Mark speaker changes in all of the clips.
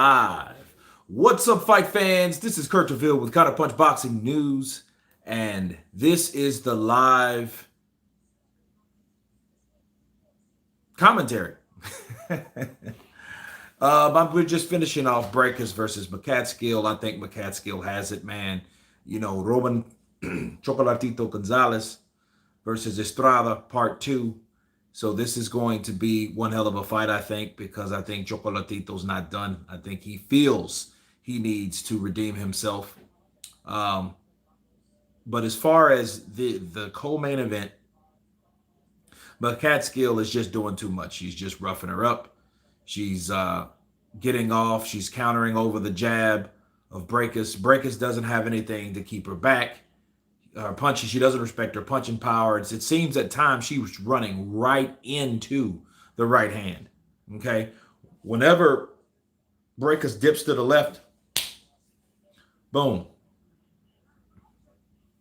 Speaker 1: live. What's up, fight fans? This is Kurt DeVille with Counter Punch Boxing News, and this is the live commentary. We're just finishing off Breakers versus McCatskill. I think McCatskill has it, man. You know, Roman Chocolatito Gonzalez versus Estrada, part 2. So this is going to be one hell of a fight, I think, because I think Chocolatito's not done. I think he feels he needs to redeem himself. But as far as the co-main event, McCatskill is just doing too much. She's just roughing her up. She's getting off. She's countering over the jab of Breakers. Breakers doesn't have anything to keep her back. Punching, she doesn't respect her punching power. It seems at times she was running right into the right hand. Okay, whenever Breakers dips to the left, boom,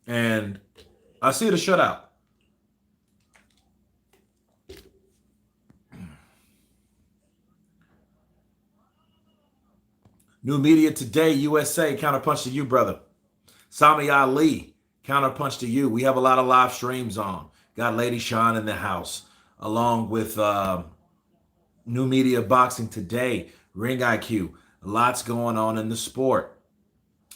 Speaker 1: and I see the shutout. New media today, USA, counterpunch to you, brother. Sami Ali, counterpunch to you. We have a lot of live streams on. Got Lady Sean in the house, along with New Media Boxing Today, Ring IQ. Lots going on in the sport.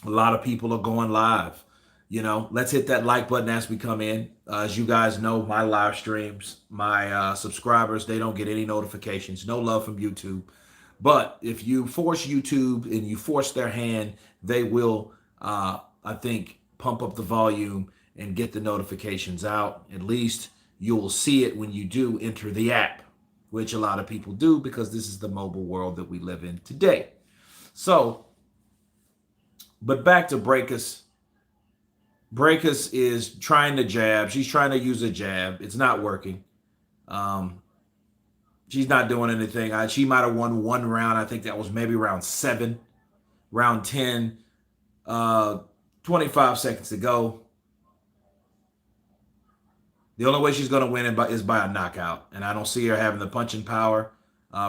Speaker 1: A lot of people are going live. You know, let's hit that like button as we come in. As you guys know, my live streams, my subscribers, they don't get any notifications. No love from YouTube. But if you force YouTube and you force their hand, they will, I think, pump up the volume and get the notifications out. At least you'll see it when you do enter the app, which a lot of people do because this is the mobile world that we live in today. So, but back to Breakers. Breakers is trying to jab. She's trying to use a jab. It's not working. She's not doing anything. She might have won one round. I think that was maybe round 7. Round 10, 25 seconds to go. The only way she's going to win is by a knockout. And I don't see her having the punching power.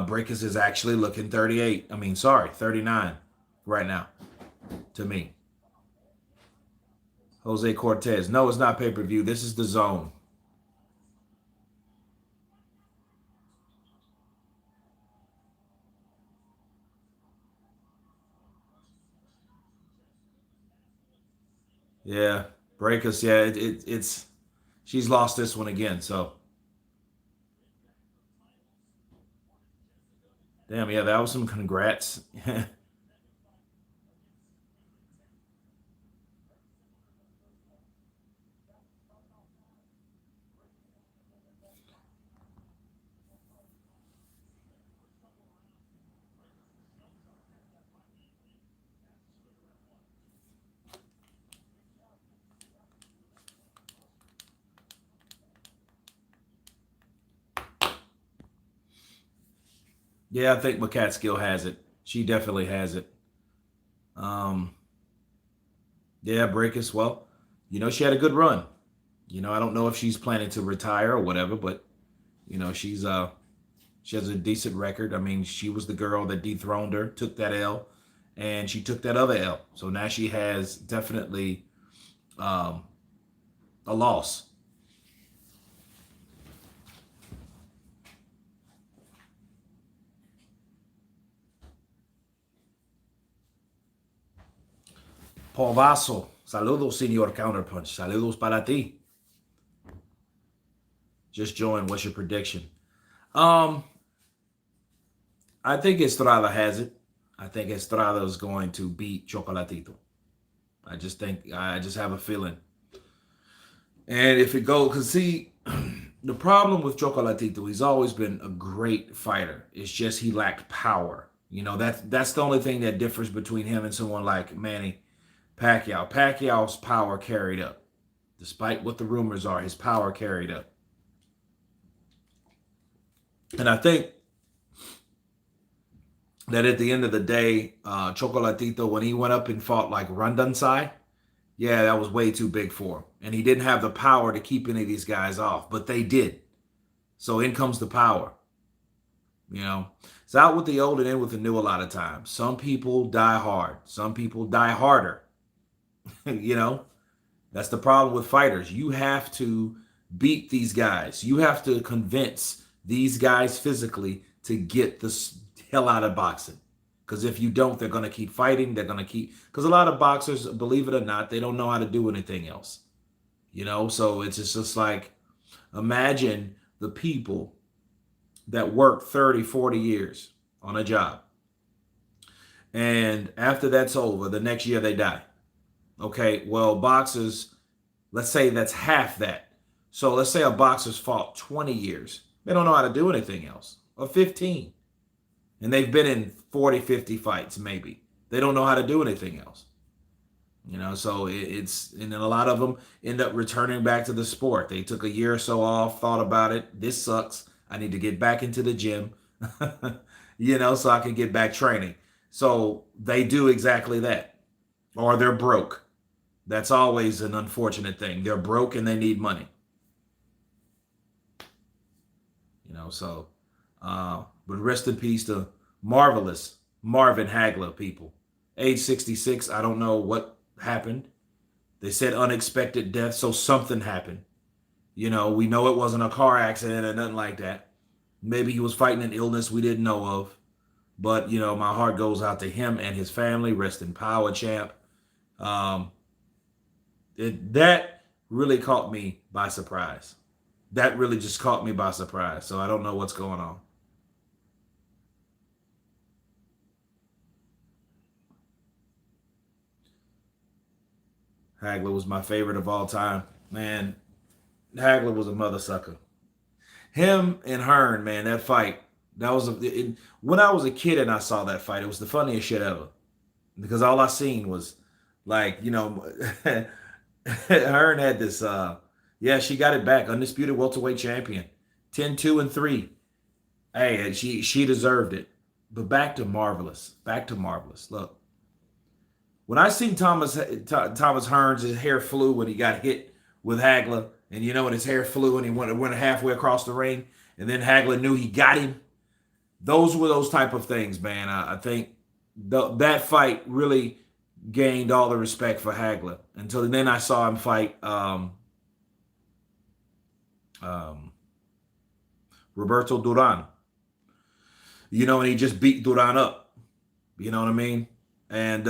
Speaker 1: Breakers is actually looking 39 right now to me. Jose Cortez. No, it's not pay-per-view. This is the zone. Yeah, Breakers. Yeah, it's she's lost this one again. So, damn. Yeah, that was some congrats. Yeah, I think McCatskill has it. She definitely has it. Yeah, Breakers. Well, you know, she had a good run. You know, I don't know if she's planning to retire or whatever, but you know, she has a decent record. I mean, she was the girl that dethroned her, took that L, and she took that other L. So now she has definitely a loss. Paul Vaso, saludos, señor Counterpunch. Saludos para ti. Just join. What's your prediction? I think Estrada has it. I think Estrada is going to beat Chocolatito. I just have a feeling. And if it goes, because see, the problem with Chocolatito, he's always been a great fighter. It's just he lacked power. You know, that's the only thing that differs between him and someone like Manny Pacquiao. Pacquiao's power carried up. Despite what the rumors are, his power carried up. And I think that at the end of the day, Chocolatito, when he went up and fought like Randansai, yeah, that was way too big for him. And he didn't have the power to keep any of these guys off, but they did. So in comes the power. You know, it's out with the old and in with the new a lot of times. Some people die hard. Some people die harder. You know, that's the problem with fighters. You have to beat these guys. You have to convince these guys physically to get the hell out of boxing. Because if you don't, they're going to keep fighting. They're going to keep. Because a lot of boxers, believe it or not, they don't know how to do anything else. You know, so it's just like imagine the people that work 30, 40 years on a job. And after that's over, the next year they die. Okay, well, boxers, let's say that's half that. So let's say a boxer's fought 20 years. They don't know how to do anything else, or 15. And they've been in 40, 50 fights, maybe. They don't know how to do anything else. You know, so it's, and then a lot of them end up returning back to the sport. They took a year or so off, thought about it. This sucks. I need to get back into the gym, you know, so I can get back training. So they do exactly that. Or they're broke. That's always an unfortunate thing. They're broke and they need money. You know, so, but rest in peace to marvelous Marvin Hagler, people. Age 66, I don't know what happened. They said unexpected death, so something happened. You know, we know it wasn't a car accident or nothing like that. Maybe he was fighting an illness we didn't know of. But, you know, my heart goes out to him and his family. Rest in power, champ. That really caught me by surprise. That really just caught me by surprise. So I don't know what's going on. Hagler was my favorite of all time. Man, Hagler was a mother sucker. Him and Hearn, man, that fight. That was when I was a kid and I saw that fight. It was the funniest shit ever because all I seen was like, you know, Hearn had this. Yeah, she got it back, undisputed welterweight champion, 10-2-3. Hey, she deserved it. But back to marvelous. Back to marvelous. Look, when I seen Thomas Hearns, his hair flew when he got hit with Hagler, and you know when his hair flew and he went halfway across the ring, and then Hagler knew he got him. Those were those type of things, man. I think that fight really gained all the respect for Hagler until then. I saw him fight Roberto Duran. You know, and he just beat Duran up. You know what I mean? And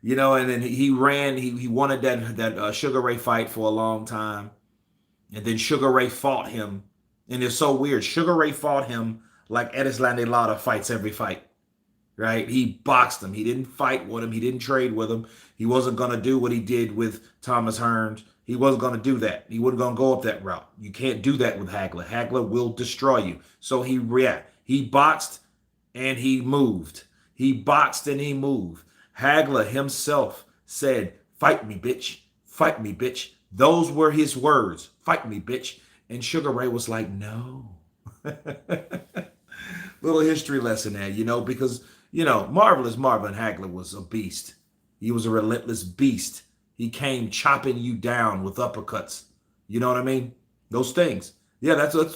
Speaker 1: you know, and then he ran. He wanted that Sugar Ray fight for a long time, and then Sugar Ray fought him, and it's so weird. Sugar Ray fought him like Erislandy Lara fights every fight, right? He boxed him. He didn't fight with him. He didn't trade with him. He wasn't gonna do what he did with Thomas Hearns. He wasn't gonna do that. He wasn't gonna go up that route. You can't do that with Hagler. Hagler will destroy you. So he boxed and he moved. He boxed and he moved. Hagler himself said, "Fight me, bitch. Fight me, bitch." Those were his words. "Fight me, bitch." And Sugar Ray was like, "No." Little history lesson there, you know, because, you know, marvelous Marvin Hagler was a beast. He was a relentless beast. He came chopping you down with uppercuts. You know what I mean? Those things. Yeah, that's what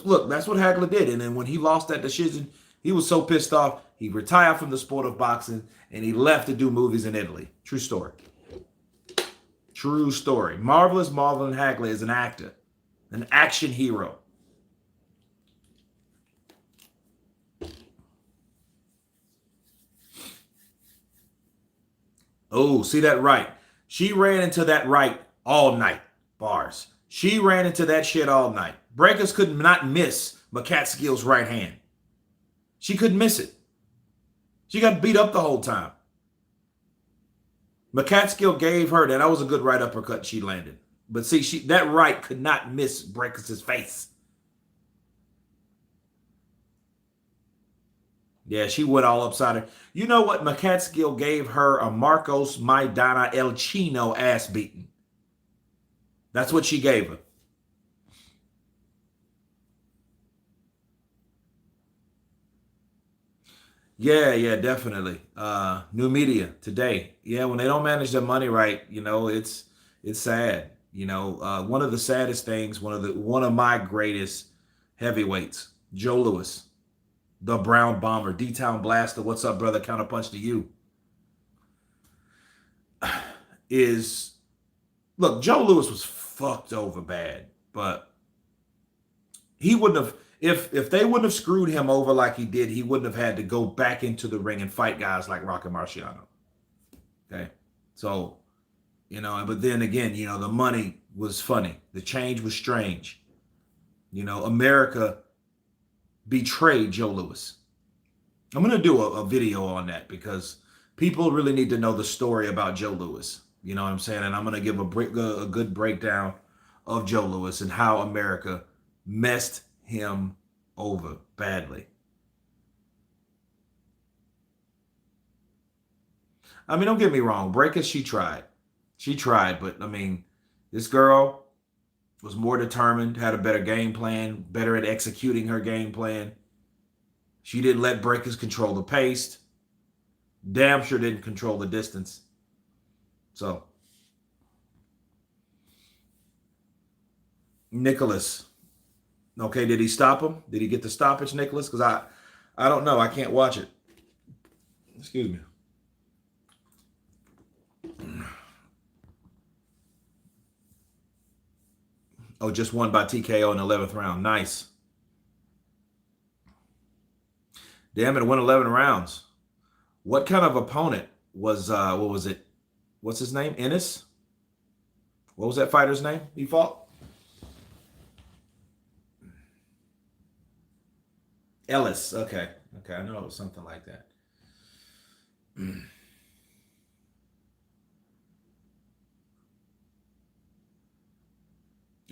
Speaker 1: Hagler did. And then when he lost that decision, he was so pissed off, he retired from the sport of boxing and he left to do movies in Italy. True story. True story. Marvelous Marvin Hagler is an actor, an action hero. Oh, see that right. She ran into that right all night. Bars. She ran into that shit all night. Breakers could not miss McCatskill's right hand. She couldn't miss it. She got beat up the whole time. McCatskill gave her that. That was a good right uppercut she landed. But see, that right could not miss Breakers' face. Yeah, she went all upside her. You know what? McCatskill gave her a Marcos Maidana El Chino ass beating. That's what she gave her. Yeah, definitely. New media today. Yeah, when they don't manage their money right, you know, it's sad. You know, one of the saddest things, one of my greatest heavyweights, Joe Louis. The Brown Bomber, D-Town Blaster, what's up, brother? Counterpunch to you. Is look, Joe Louis was fucked over bad, but he wouldn't have if they wouldn't have screwed him over like he did, he wouldn't have had to go back into the ring and fight guys like Rocky Marciano. Okay. So, but then again, the money was funny. The change was strange. America betrayed Joe Louis. I'm going to do a video on that because people really need to know the story about Joe Louis. You know what I'm saying? And I'm going to give a good breakdown of Joe Louis and how America messed him over badly. I mean, don't get me wrong. Breakers, she tried. She tried, but I mean, this girl was more determined, had a better game plan, better at executing her game plan. She didn't let Breakers control the pace. Damn sure didn't control the distance. So, Nicholas. Okay, did he stop him? Did he get the stoppage, Nicholas? Because I don't know. I can't watch it. Excuse me. Oh, just won by TKO in the 11th round. Nice. Damn it, won 11 rounds. What kind of opponent was, what was it? What's his name? Ennis? What was that fighter's name he fought? Ellis. Okay. I know it was something like that.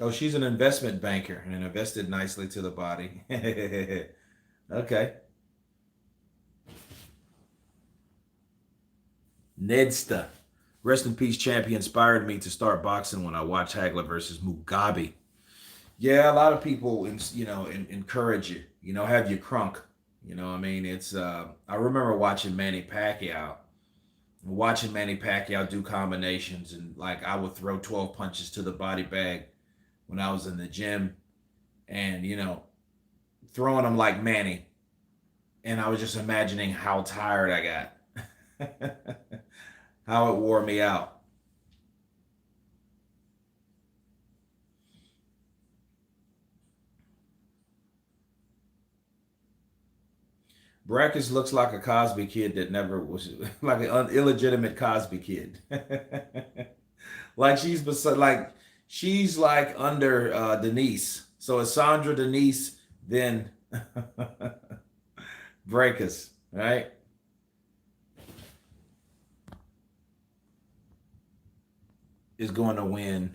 Speaker 1: Oh, she's an investment banker and invested nicely to the body. Okay. Nedsta. Rest in peace, champion. Inspired me to start boxing when I watched Hagler versus Mugabe. Yeah, a lot of people, encourage you. Have you crunk. I mean, it's. I remember watching Manny Pacquiao. Watching Manny Pacquiao do combinations, and like I would throw 12 punches to the body bag when I was in the gym, and throwing them like Manny, and I was just imagining how tired I got, how it wore me out. Brackus looks like a Cosby kid that never was like an illegitimate Cosby kid. She's like under Denise. So it's Sandra Denise, then Brackus, right? Is going to win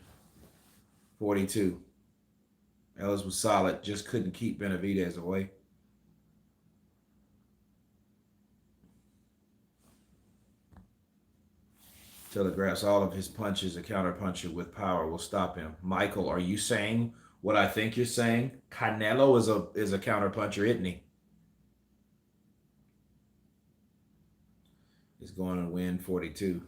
Speaker 1: 42. Ellis was solid, just couldn't keep Benavidez away. Telegraphs all of his punches. A counterpuncher with power will stop him. Michael, are you saying what I think you're saying? Canelo is a counterpuncher, isn't he? He's going to win 42.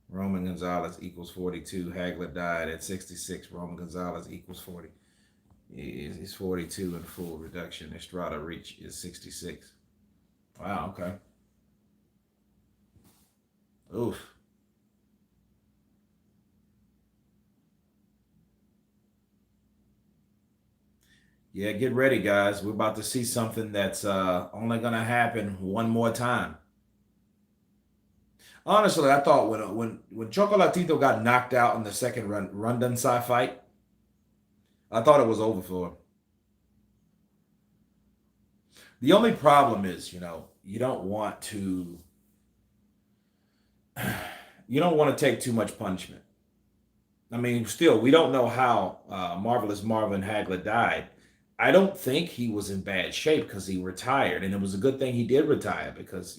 Speaker 1: Roman Gonzalez equals 42. Hagler died at 66. Roman Gonzalez equals 40. He's 42 in full reduction. Estrada reach is 66. Wow, okay. Oof. Yeah, get ready, guys. We're about to see something that's only going to happen one more time. Honestly, I thought when Chocolatito got knocked out in the second Rondon fight, I thought it was over for him. The only problem is, you don't want to take too much punishment. I mean, still, we don't know how Marvelous Marvin Hagler died. I don't think he was in bad shape because he retired, and it was a good thing he did retire because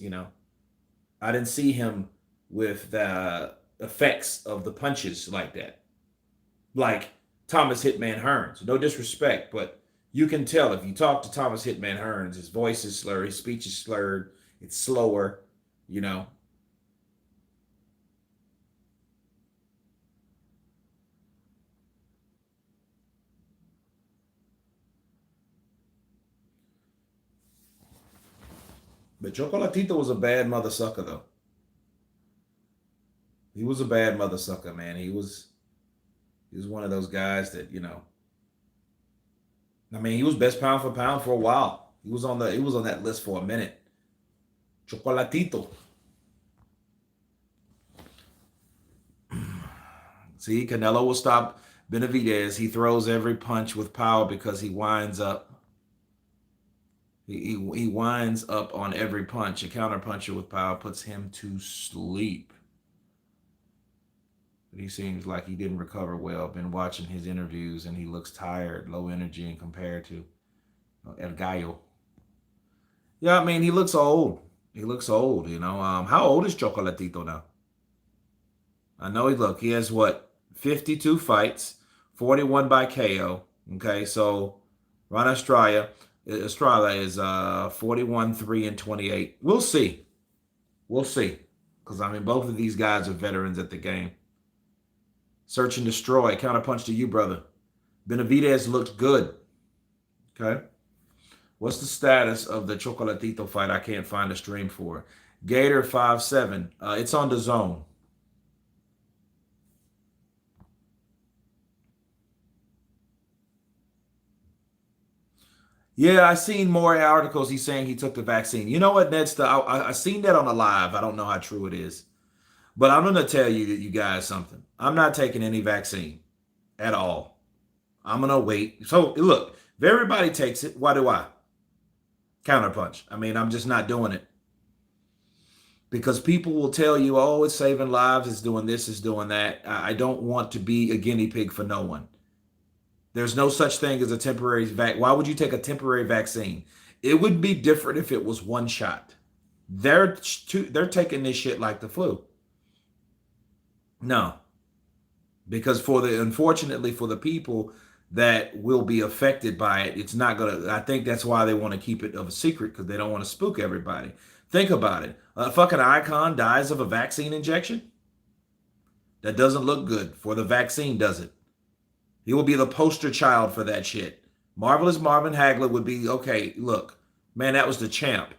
Speaker 1: I didn't see him with the effects of the punches like that, like Thomas Hitman Hearns. No disrespect, but you can tell if you talk to Thomas Hitman Hearns, his voice is slurred, his speech is slurred, it's slower, you know. But Chocolatito was a bad mother sucker, though. He was a bad mother sucker, man. He was one of those guys that, I mean, he was best pound for pound for a while. He was on that list for a minute. Chocolatito. See, Canelo will stop Benavidez. He throws every punch with power because he winds up. He winds up on every punch. A counter puncher with power puts him to sleep. But he seems like he didn't recover well. Been watching his interviews and he looks tired, low energy, and compared to El Gallo. Yeah, I mean, he looks old. He looks old, How old is Chocolatito now? I know he has what, 52 fights, 41 by KO. Okay, so Ron Estrada is 41, 3, and 28. We'll see. We'll see. Because, I mean, both of these guys are veterans at the game. Search and destroy. Counterpunch to you, brother. Benavidez looked good. Okay. What's the status of the Chocolatito fight? I can't find a stream for. Gator 5-7. It's on the zone. Yeah, I seen more articles. He's saying he took the vaccine. You know what, Ned? I seen that on a live. I don't know how true it is. But I'm going to tell you guys something. I'm not taking any vaccine at all. I'm going to wait. So, look, if everybody takes it, why do I? Counterpunch. I mean, I'm just not doing it. Because people will tell you, oh, it's saving lives, it's doing this, it's doing that. I don't want to be a guinea pig for no one. There's no such thing as a temporary vaccine. Why would you take a temporary vaccine? It would be different if it was one shot. They're taking this shit like the flu. No. Because unfortunately for the people that will be affected by it, it's not gonna. I think that's why they want to keep it of a secret, because they don't want to spook everybody. Think about it. A fucking icon dies of a vaccine injection? That doesn't look good for the vaccine, does it? He will be the poster child for that shit. Marvelous Marvin Hagler would be, okay, look, man, that was the champ.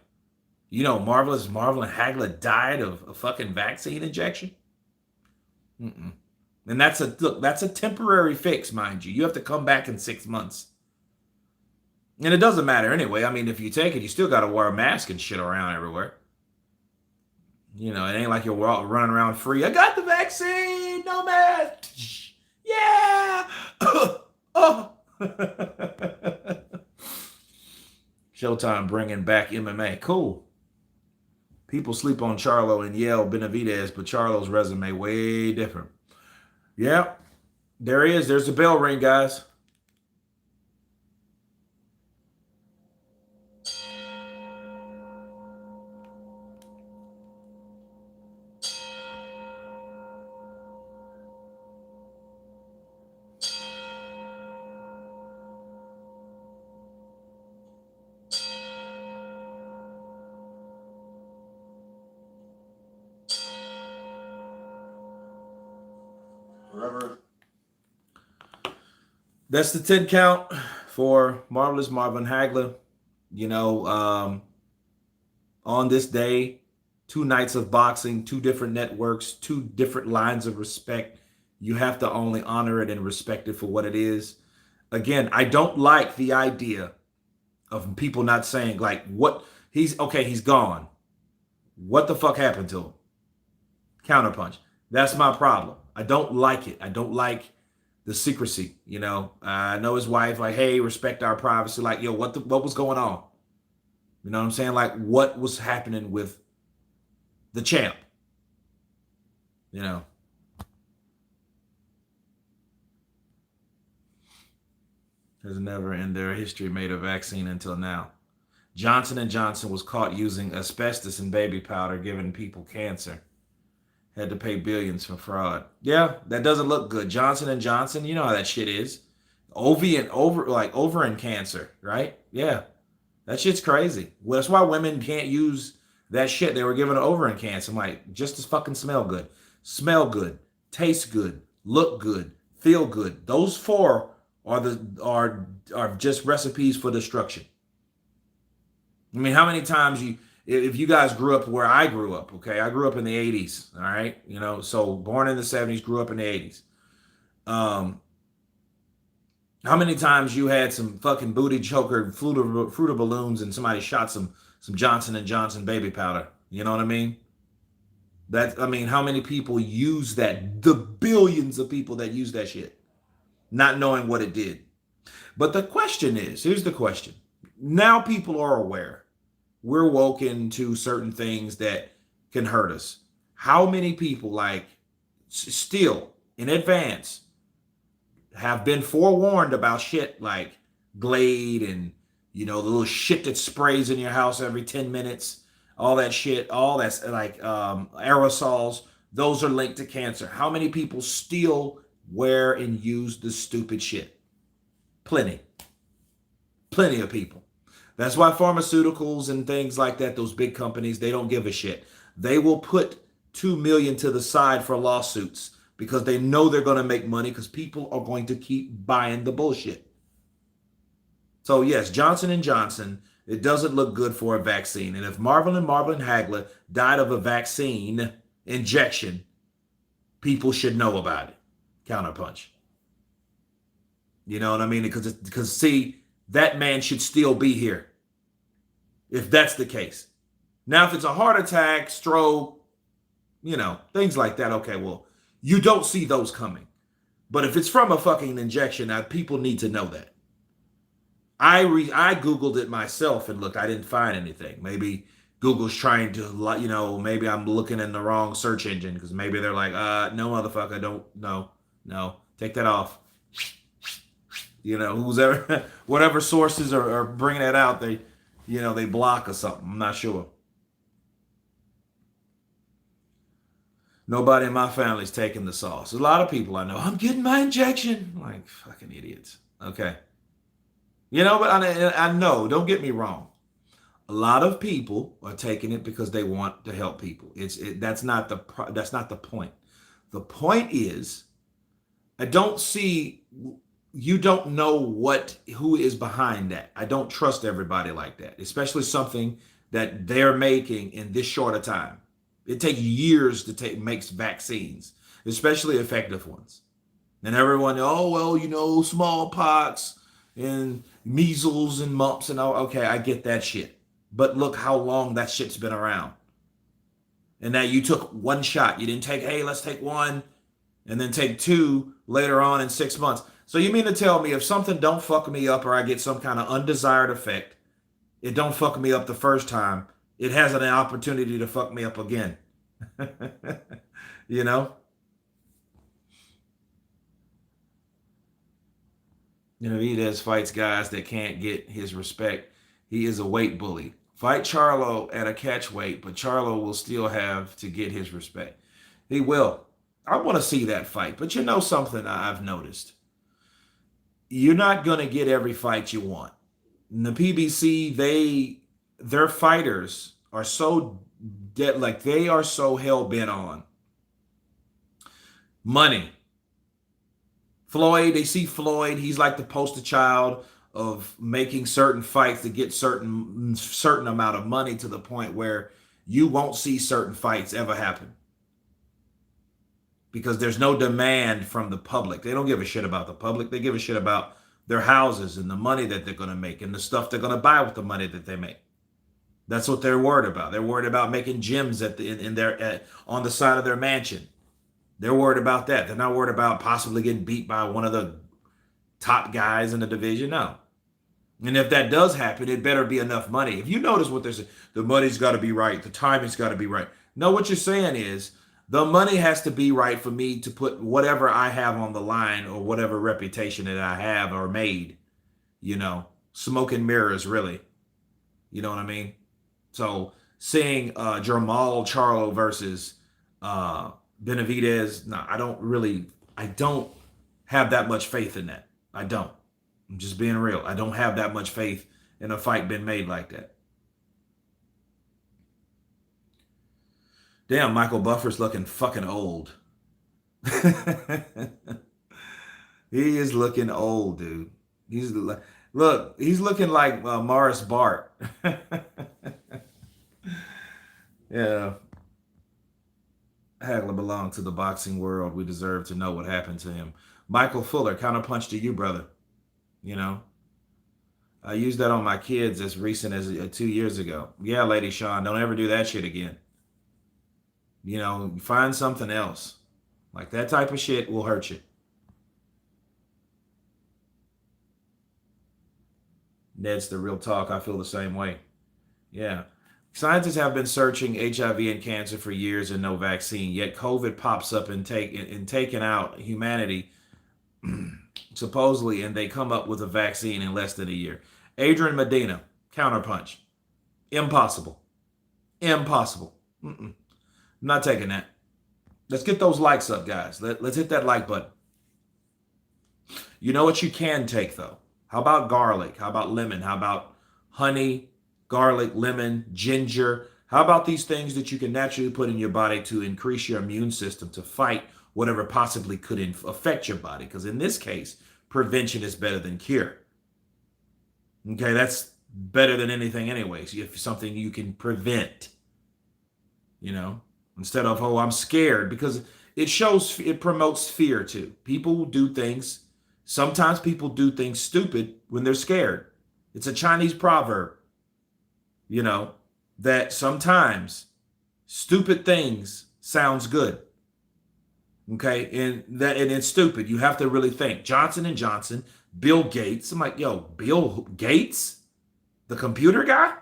Speaker 1: Marvelous Marvin Hagler died of a fucking vaccine injection? Mm-mm. And that's a temporary fix, mind you. You have to come back in 6 months. And it doesn't matter anyway. I mean, if you take it, you still got to wear a mask and shit around everywhere. It ain't like you're running around free. I got the vaccine, no mask. Yeah. Oh. Showtime bringing back MMA. Cool. People sleep on Charlo and yell Benavidez, but Charlo's resume way different. Yeah, there he is. There's the bell ring, guys. Forever. That's the 10 count for Marvelous Marvin Hagler. On this day, 2 nights of boxing, 2 different networks, 2 different lines of respect. You have to only honor it and respect it for what it is. Again, I don't like the idea of people not saying, like, what he's gone. What the fuck happened to him? Counterpunch. That's my problem. I don't like it. I don't like the secrecy. I know his wife, like, hey, respect our privacy. Like, yo, what was going on? You know what I'm saying? Like, what was happening with the champ? Has never in their history made a vaccine until now. Johnson & Johnson was caught using asbestos in baby powder, giving people cancer. Had to pay billions for fraud. Yeah, that doesn't look good. Johnson & Johnson, you know how that shit is. Ovarian cancer, right? Yeah, that shit's crazy. Well, that's why women can't use that shit. They were given an ovarian cancer. I'm like, just to fucking smell good, taste good, look good, feel good. Those 4 are just recipes for destruction. I mean, how many times if you guys grew up where I grew up, okay, I grew up in the 80s, all right, so born in the 70s, grew up in the 80s. Um, how many times you had some fucking booty choker fruit of balloons and somebody shot some Johnson and Johnson baby powder? You know what I mean? How many people use that? The billions of people that use that shit, not knowing what it did. But the question is, here's the question. Now people are aware. We're woken to certain things that can hurt us. How many people, like, still in advance have been forewarned about shit like Glade and, the little shit that sprays in your house every 10 minutes, all that shit, all that's like aerosols, those are linked to cancer. How many people still wear and use the stupid shit? Plenty of people. That's why pharmaceuticals and things like that, those big companies, they don't give a shit. They will put 2 million to the side for lawsuits because they know they're going to make money because people are going to keep buying the bullshit. So yes, Johnson and Johnson, it doesn't look good for a vaccine. And if Marvin Hagler died of a vaccine injection, people should know about it. Counterpunch. You know what I mean? Because see, that man should still be here if that's the case. Now, if it's a heart attack, stroke, things like that, okay, well, you don't see those coming. But if it's from a fucking injection, people need to know that. I Googled it myself and look, I didn't find anything. Maybe Google's trying to, maybe I'm looking in the wrong search engine because maybe they're like, no, motherfucker, don't, no, take that off. Whatever sources are bringing that out, they block or something. I'm not sure. Nobody in my family's taking the sauce. A lot of people I know, I'm getting my injection. Like, fucking idiots. Okay. But I know, don't get me wrong. A lot of people are taking it because they want to help people. That's not the point. The point is, I don't see, you don't know who is behind that. I don't trust everybody like that, especially something that they're making in this short a time. It takes years to make vaccines, especially effective ones. And everyone, smallpox and measles and mumps and all. Okay, I get that shit. But look how long that shit's been around. And now you took one shot. You didn't take, hey, let's take one and then take two later on in 6 months. So you mean to tell me if something don't fuck me up or I get some kind of undesired effect, it don't fuck me up the first time, it has an opportunity to fuck me up again. Benavidez fights guys that can't get his respect. He is a weight bully. Fight Charlo at a catch weight, but Charlo will still have to get his respect. He will. I want to see that fight. But something I've noticed? You're not going to get every fight you want. In the PBC, their fighters are so dead, like they are so hell-bent on money. Floyd, they see Floyd, he's like the poster child of making certain fights to get certain amount of money to the point where you won't see certain fights ever happen. Because there's no demand from the public. They don't give a shit about the public. They give a shit about their houses and the money that they're going to make and the stuff they're going to buy with the money that they make. That's what they're worried about. They're worried about making gyms on the side of their mansion. They're worried about that. They're not worried about possibly getting beat by one of the top guys in the division. No. And if that does happen, it better be enough money. If you notice what they're saying, the money's got to be right. The timing's got to be right. No, what you're saying is the money has to be right for me to put whatever I have on the line or whatever reputation that I have or made, smoke and mirrors, really. You know what I mean? So seeing Jermall Charlo versus Benavidez, no, I don't have that much faith in that. I don't. I'm just being real. I don't have that much faith in a fight being made like that. Damn, Michael Buffer's looking fucking old. He is looking old, dude. He's looking like Morris Bart. Yeah, Hagler belonged to the boxing world. We deserve to know what happened to him. Michael Fuller, counterpunch to you, brother. You know, I used that on my kids as recent as 2 years ago. Yeah, Lady Sean, don't ever do that shit again. Find something else. Like that type of shit will hurt you. Ned's the real talk. I feel the same way. Yeah. Scientists have been searching HIV and cancer for years and no vaccine. Yet COVID pops up and taking out humanity supposedly, and they come up with a vaccine in less than a year. Adrian Medina, counterpunch. Impossible. Impossible. I'm not taking that. Let's get those likes up, guys. Let's hit that like button. You know what you can take, though? How about garlic? How about lemon? How about honey, garlic, lemon, ginger? How about these things that you can naturally put in your body to increase your immune system to fight whatever possibly could affect your body? Because in this case, prevention is better than cure. Okay, that's better than anything anyways. If something you can prevent, instead of, oh, I'm scared, because it promotes fear too. People do things, sometimes people do things stupid when they're scared. It's a Chinese proverb, that sometimes stupid things sounds good. Okay, and it's stupid. You have to really think. Johnson and Johnson, Bill Gates. I'm like, yo, Bill Gates, the computer guy?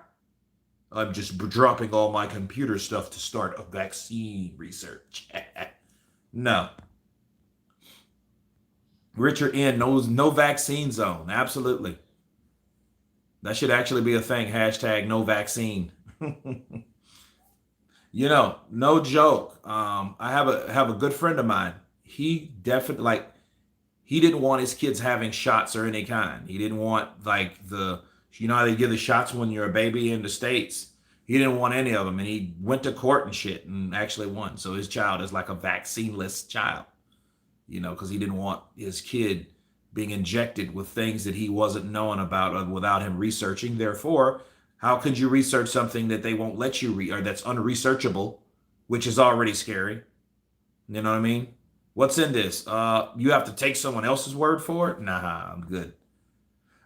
Speaker 1: I'm just dropping all my computer stuff to start a vaccine research. No. Richard N knows no vaccine zone. Absolutely. That should actually be a thing. Hashtag no vaccine. No joke. I have a good friend of mine. He definitely he didn't want his kids having shots or any kind. He didn't want how they give the shots when you're a baby in the States. He didn't want any of them, and he went to court and shit and actually won. So his child is like a vaccineless child, because he didn't want his kid being injected with things that he wasn't knowing about without him researching. Therefore, how could you research something that they won't let you or that's unresearchable, which is already scary? You know what I mean? What's in this? You have to take someone else's word for it? Nah, I'm good.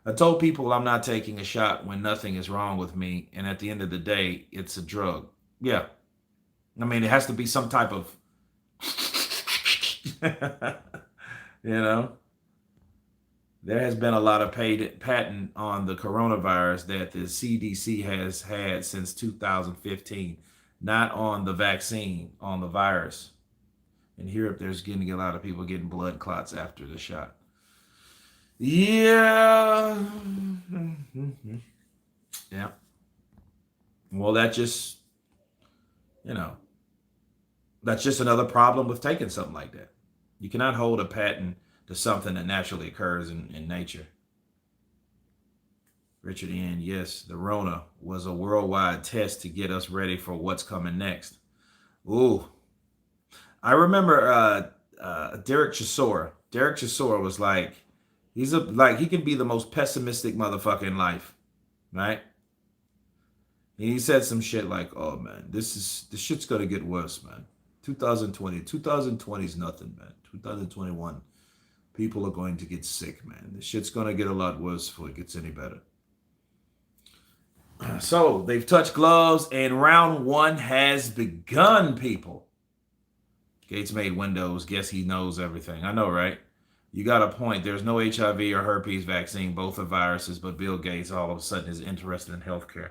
Speaker 1: I told people I'm not taking a shot when nothing is wrong with me, and at the end of the day, it's a drug. Yeah. I mean, it has to be some type of, There has been a lot of patent on the coronavirus that the CDC has had since 2015, not on the vaccine, on the virus. In Europe, there's getting a lot of people getting blood clots after the shot. Yeah. Yeah. Well, that's just another problem with taking something like that. You cannot hold a patent to something that naturally occurs in nature. Richard N. Yes, the Rona was a worldwide test to get us ready for what's coming next. Ooh. I remember Derek Chisora. Derek Chisora was like, he can be the most pessimistic motherfucker in life, right? And he said some shit like, oh man, this shit's gonna get worse, man. 2020 is nothing, man. 2021, people are going to get sick, man. This shit's gonna get a lot worse before it gets any better. So they've touched gloves and round one has begun, people. Gates made Windows. Guess he knows everything. I know, right? You got a point. There's no HIV or herpes vaccine. Both are viruses, but Bill Gates all of a sudden is interested in healthcare.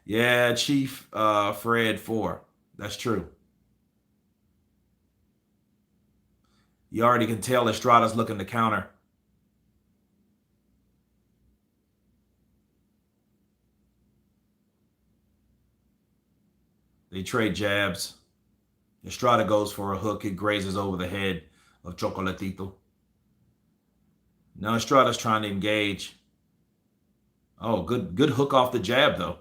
Speaker 1: Yeah, Chief Fred 4. That's true. You already can tell Estrada's looking to counter. They trade jabs. Estrada goes for a hook. It grazes over the head of Chocolatito. Now Estrada's trying to engage. Oh, good hook off the jab, though.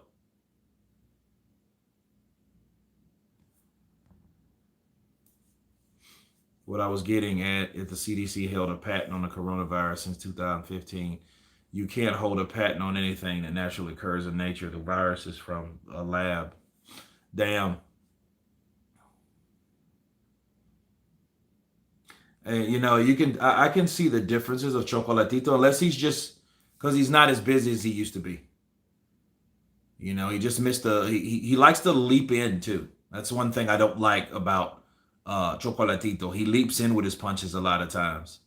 Speaker 1: What I was getting at, if the CDC held a patent on the coronavirus since 2015, you can't hold a patent on anything that naturally occurs in nature. The virus is from a lab. Damn. You know, I can see the differences of Chocolatito, unless he's just because he's not as busy as he used to be. You know, he just missed he likes to leap in too. That's one thing I don't like about Chocolatito. He leaps in with his punches a lot of times.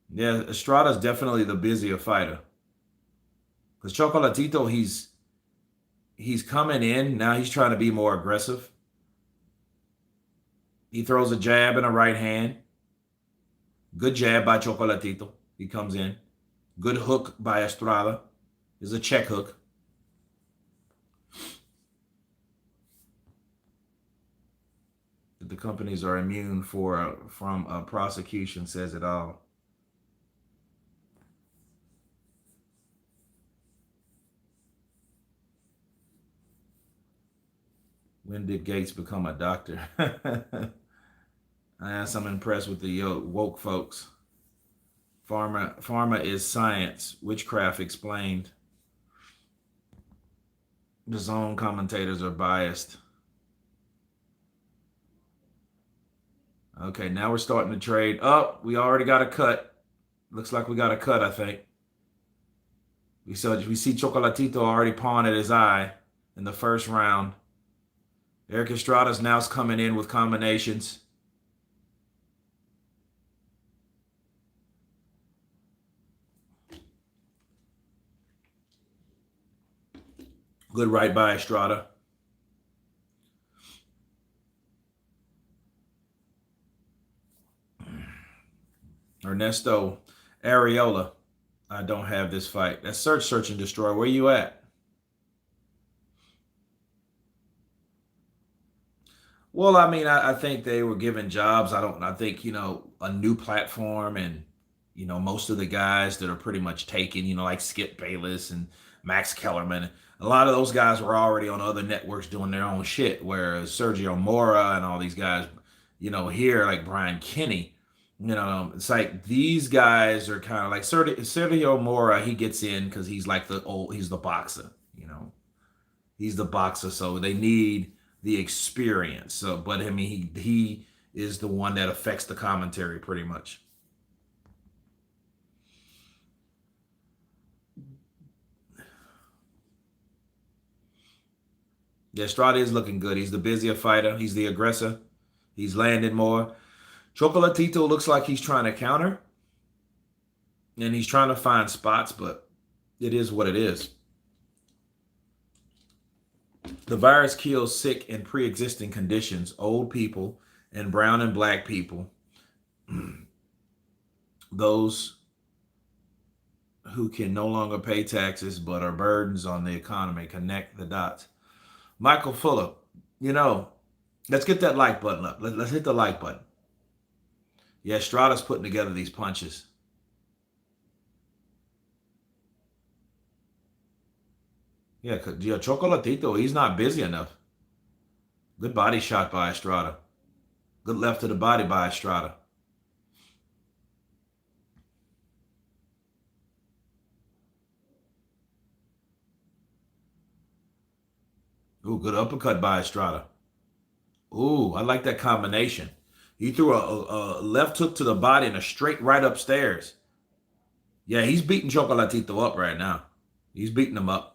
Speaker 1: Yeah, Estrada's definitely the busier fighter. Because Chocolatito, he's coming in now. He's trying to be more aggressive. He throws a jab and a right hand. Good jab by Chocolatito. He comes in. Good hook by Estrada. Is a check hook. The companies are immune from prosecution says it all. When did Gates become a doctor? I'm impressed with the woke folks. Pharma is science. Witchcraft explained. The zone commentators are biased. Okay, now we're starting to trade. Oh, we already got a cut. Looks like we got a cut, I think. We see Chocolatito already pawn at his eye in the first round. Eric Estrada's now coming in with combinations. Good right by Estrada. Ernesto Areola. I don't have this fight. That's search and destroy. Where you at? Well, I mean, I think they were given jobs. I think, a new platform and, most of the guys that are pretty much taken, like Skip Bayless and Max Kellerman, a lot of those guys were already on other networks doing their own shit. Whereas Sergio Mora and all these guys, here, like Brian Kinney, it's like these guys are kind of like Sergio Mora, he gets in because he's like he's the boxer, he's the boxer. So they need the experience. So, but I mean, he is the one that affects the commentary pretty much. Yeah, Estrada is looking good. He's the busier fighter. He's the aggressor. He's landed more. Chocolatito looks like he's trying to counter, and he's trying to find spots, but it is what it is. The virus kills sick and pre-existing conditions, old people, and brown and black people. Those who can no longer pay taxes but are burdens on the economy. Connect the dots. Michael Fuller, let's get that like button up. Let's hit the like button. Yeah, Strada's putting together these punches. Yeah, Chocolatito, he's not busy enough. Good body shot by Estrada. Good left to the body by Estrada. Ooh, good uppercut by Estrada. Ooh, I like that combination. He threw a left hook to the body and a straight right upstairs. Yeah, he's beating Chocolatito up right now. He's beating him up.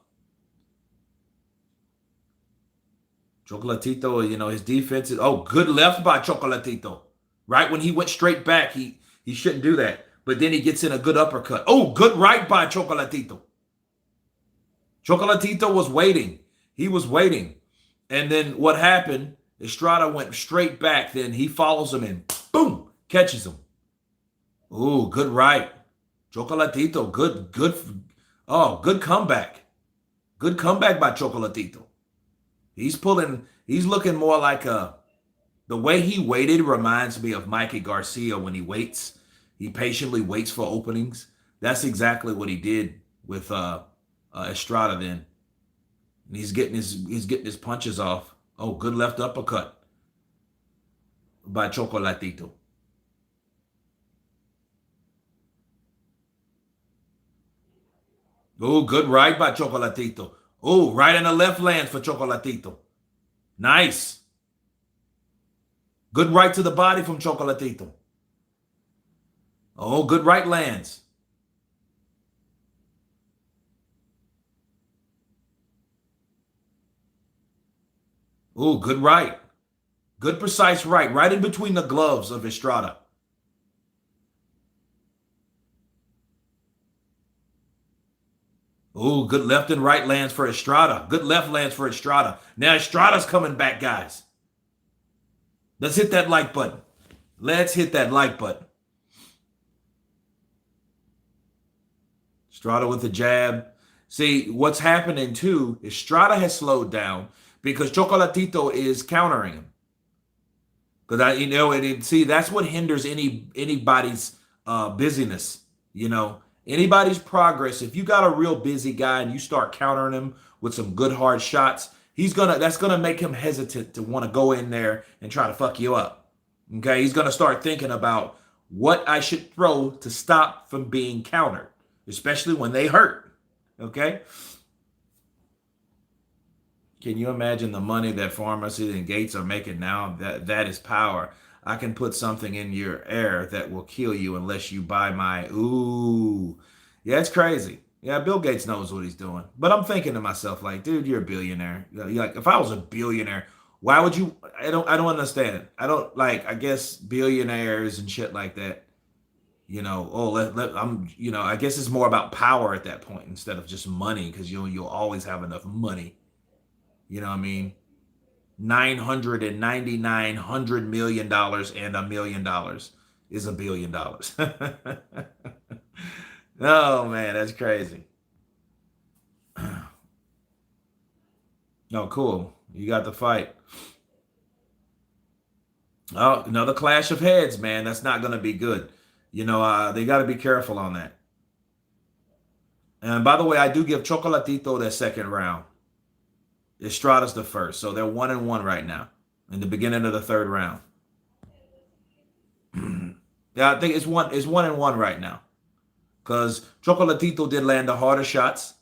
Speaker 1: Chocolatito, his defense is good left by Chocolatito. Right when he went straight back, he shouldn't do that. But then he gets in a good uppercut. Oh, good right by Chocolatito. Chocolatito was waiting. He was waiting. And then what happened? Estrada went straight back. Then he follows him and boom, catches him. Ooh, good right. Chocolatito, good. Oh, good comeback. Good comeback by Chocolatito. He's looking more like the way he waited reminds me of Mikey Garcia when he waits. He patiently waits for openings. That's exactly what he did with Estrada then. And he's getting his punches off. Oh, good left uppercut by Chocolatito. Oh, good right by Chocolatito. Oh, right in the left lands for Chocolatito. Nice. Good right to the body from Chocolatito. Oh, good right lands. Oh, good right. Good precise right. Right in between the gloves of Estrada. Oh, good left and right lands for Estrada. Good left lands for Estrada. Now Estrada's coming back, guys. Let's hit that like button. Let's hit that like button. Estrada with the jab. See, what's happening too, Estrada has slowed down because Chocolatito is countering him. Because see, that's what hinders anybody's busyness. Anybody's progress. If you got a real busy guy and you start countering him with some good hard shots, that's gonna make him hesitant to want to go in there and try to fuck you up. Okay, he's gonna start thinking about what I should throw to stop from being countered, especially when they hurt. Okay. Can you imagine the money that pharmacies and gates are making now? That is power. I can put something in your air that will kill you unless you buy my. Ooh, yeah, it's crazy. Yeah, Bill Gates knows what he's doing. But I'm thinking to myself, like, dude, you're a billionaire. Like, if I was a billionaire, why would you? I don't understand it. I don't like. I guess billionaires and shit like that. Oh, I'm. I guess it's more about power at that point instead of just money because you'll always have enough money. You know what I mean? 999 hundred million dollars and $1 million is $1 billion. Oh man, that's crazy. Oh, cool. You got the fight. Oh, another clash of heads, man. That's not going to be good. They got to be careful on that. And by the way, I do give Chocolatito that second round. Estrada's the first. So they're 1-1 right now in the beginning of the third round. Yeah, I think it's 1-1 right now. Because Chocolatito did land the harder shots.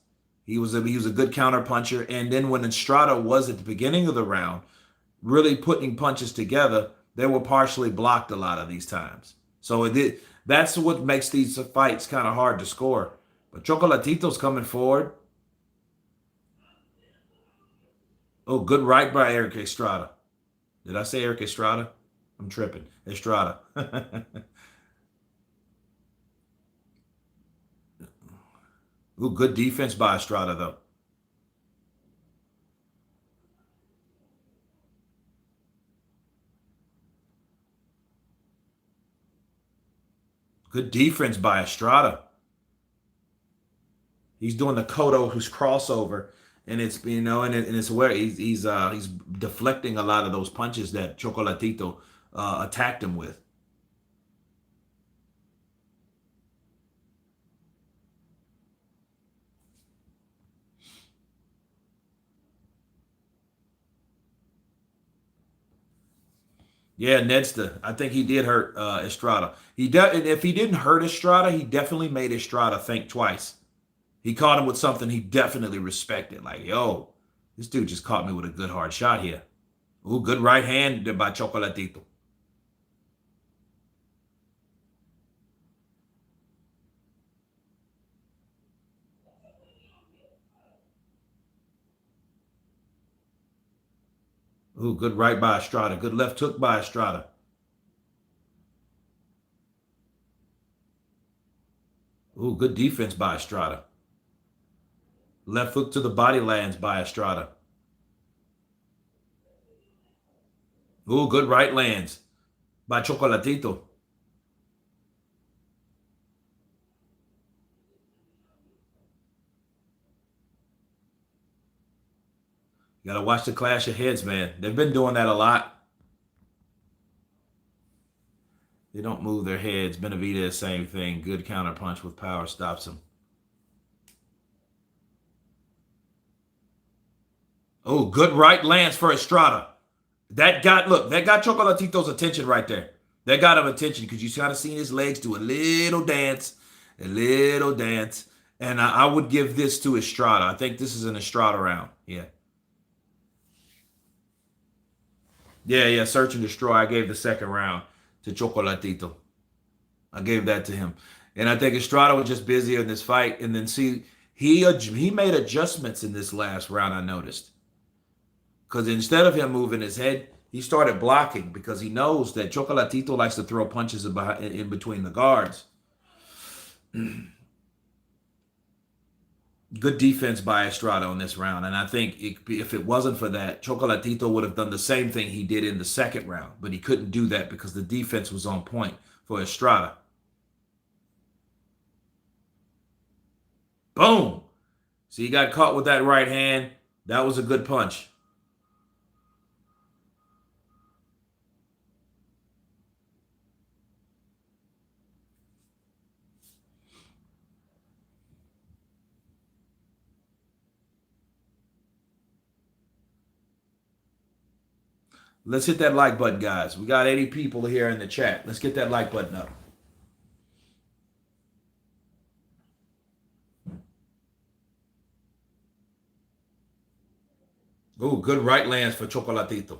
Speaker 1: He was a good counter puncher. And then when Estrada was at the beginning of the round, really putting punches together, they were partially blocked a lot of these times. So that's what makes these fights kind of hard to score. But Chocolatito's coming forward. Oh, good right by Eric Estrada. Did I say Eric Estrada? I'm tripping. Estrada. Ooh, good defense by Estrada, though. Good defense by Estrada. He's doing the Cotto who's crossover, and it's where he's deflecting a lot of those punches that Chocolatito attacked him with. Yeah, Nedsta. I think he did hurt Estrada. And if he didn't hurt Estrada, he definitely made Estrada think twice. He caught him with something he definitely respected. Like, yo, this dude just caught me with a good hard shot here. Ooh, good right hand by Chocolatito. Ooh, good right by Estrada. Good left hook by Estrada. Ooh, good defense by Estrada. Left hook to the body lands by Estrada. Ooh, good right lands by Chocolatito. You gotta watch the clash of heads, man. They've been doing that a lot. They don't move their heads. Benavidez, same thing. Good counter punch with power stops him. Oh, good right lance for Estrada. That got Chocolatito's attention right there. That got him attention because you kind of seen his legs do a little dance, And I would give this to Estrada. I think this is an Estrada round. Yeah. Yeah. Search and destroy. I gave the second round to Chocolatito. I gave that to him. And I think Estrada was just busier in this fight. And then see, he made adjustments in this last round, I noticed. Because instead of him moving his head, he started blocking because he knows that Chocolatito likes to throw punches in between the guards. Good defense by Estrada on this round. And I think if it wasn't for that, Chocolatito would have done the same thing he did in the second round. But he couldn't do that because the defense was on point for Estrada. Boom. So he got caught with that right hand. That was a good punch. Let's hit that like button, guys. We got 80 people here in the chat. Let's get that like button up. Ooh, good right lands for Chocolatito.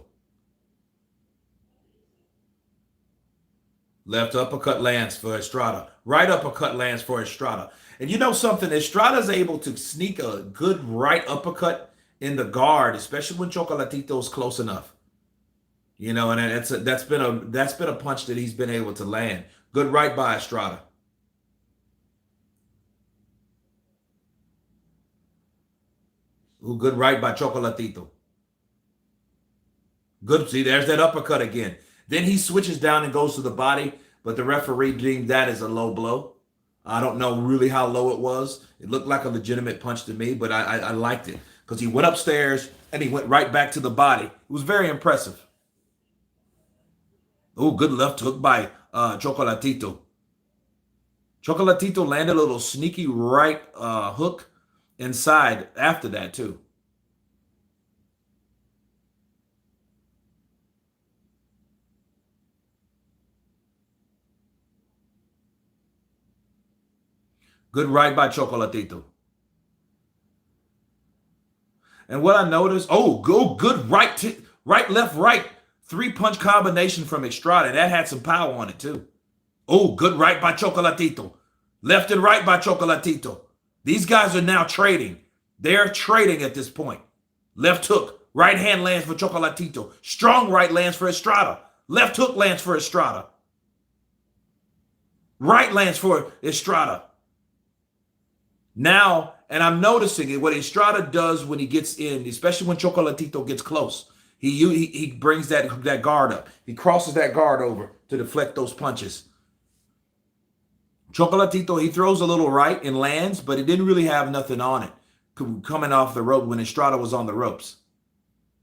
Speaker 1: Left uppercut lands for Estrada. Right uppercut lands for Estrada. And you know something? Estrada's able to sneak a good right uppercut in the guard, especially when Chocolatito's close enough. You know, and that's been a punch that he's been able to land. Good right by Estrada. Ooh, good right by Chocolatito. Good. See, there's that uppercut again. Then he switches down and goes to the body, but the referee deemed that as a low blow. I don't know really how low it was. It looked like a legitimate punch to me, but I liked it because he went upstairs and he went right back to the body. It was very impressive. Oh, good left hook by Chocolatito. Chocolatito landed a little sneaky right hook inside after that, too. Good right by Chocolatito. And what I noticed, good right, left, right. 3-punch combination from Estrada. That had some power on it, too. Oh, good right by Chocolatito. Left and right by Chocolatito. These guys are now trading. They're trading at this point. Left hook. Right hand lands for Chocolatito. Strong right lands for Estrada. Left hook lands for Estrada. Right lands for Estrada. Now, and I'm noticing it, what Estrada does when he gets in, especially when Chocolatito gets close, he brings that guard up. He crosses that guard over to deflect those punches. Chocolatito, he throws a little right and lands, but it didn't really have nothing on it coming off the rope when Estrada was on the ropes.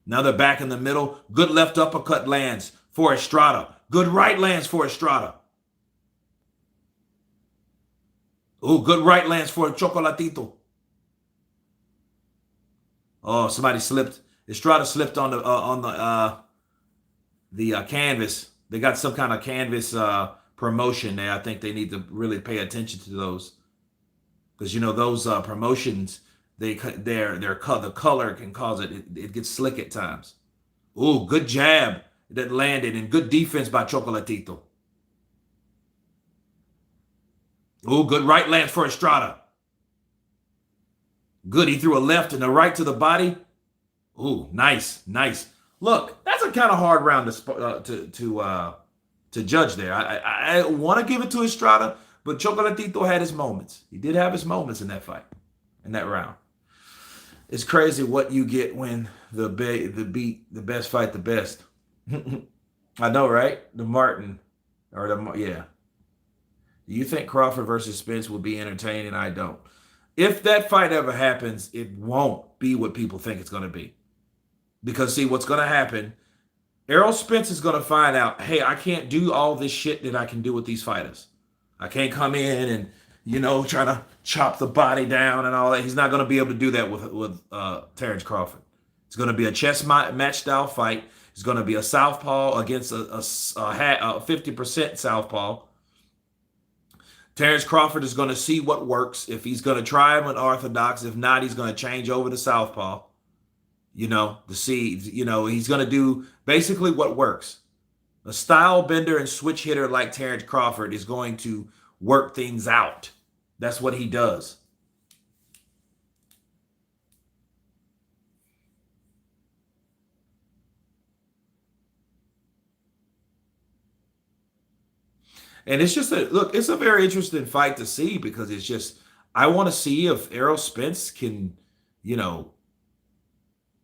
Speaker 1: Now they're back in the middle. Good left uppercut lands for Estrada. Good right lands for Estrada. Oh, good right lands for Chocolatito. Oh, somebody slipped. Estrada slipped on the canvas. They got some kind of canvas promotion there. I think they need to really pay attention to those because you know those promotions. The color can cause it gets slick at times. Oh, good jab that landed and good defense by Chocolatito. Oh, good right lands for Estrada. Good. He threw a left and a right to the body. Oh, nice. Look, that's a kind of hard round to judge there. I want to give it to Estrada, but Chocolatito had his moments. He did have his moments in that fight, in that round. It's crazy what you get when the best fight the best. I know, right? Yeah. Do you think Crawford versus Spence will be entertaining? I don't. If that fight ever happens, it won't be what people think it's going to be. Because, see, what's going to happen, Errol Spence is going to find out, hey, I can't do all this shit that I can do with these fighters. I can't come in and, try to chop the body down and all that. He's not going to be able to do that with Terrence Crawford. It's going to be a chess match style fight. It's going to be a southpaw against a 50% southpaw. Terrence Crawford is going to see what works. If he's going to try him with orthodox, if not, he's going to change over to southpaw. To see, he's going to do basically what works. A style bender and switch hitter like Terrence Crawford is going to work things out. That's what he does. And it's just it's a very interesting fight to see because it's just, I want to see if Errol Spence can, you know,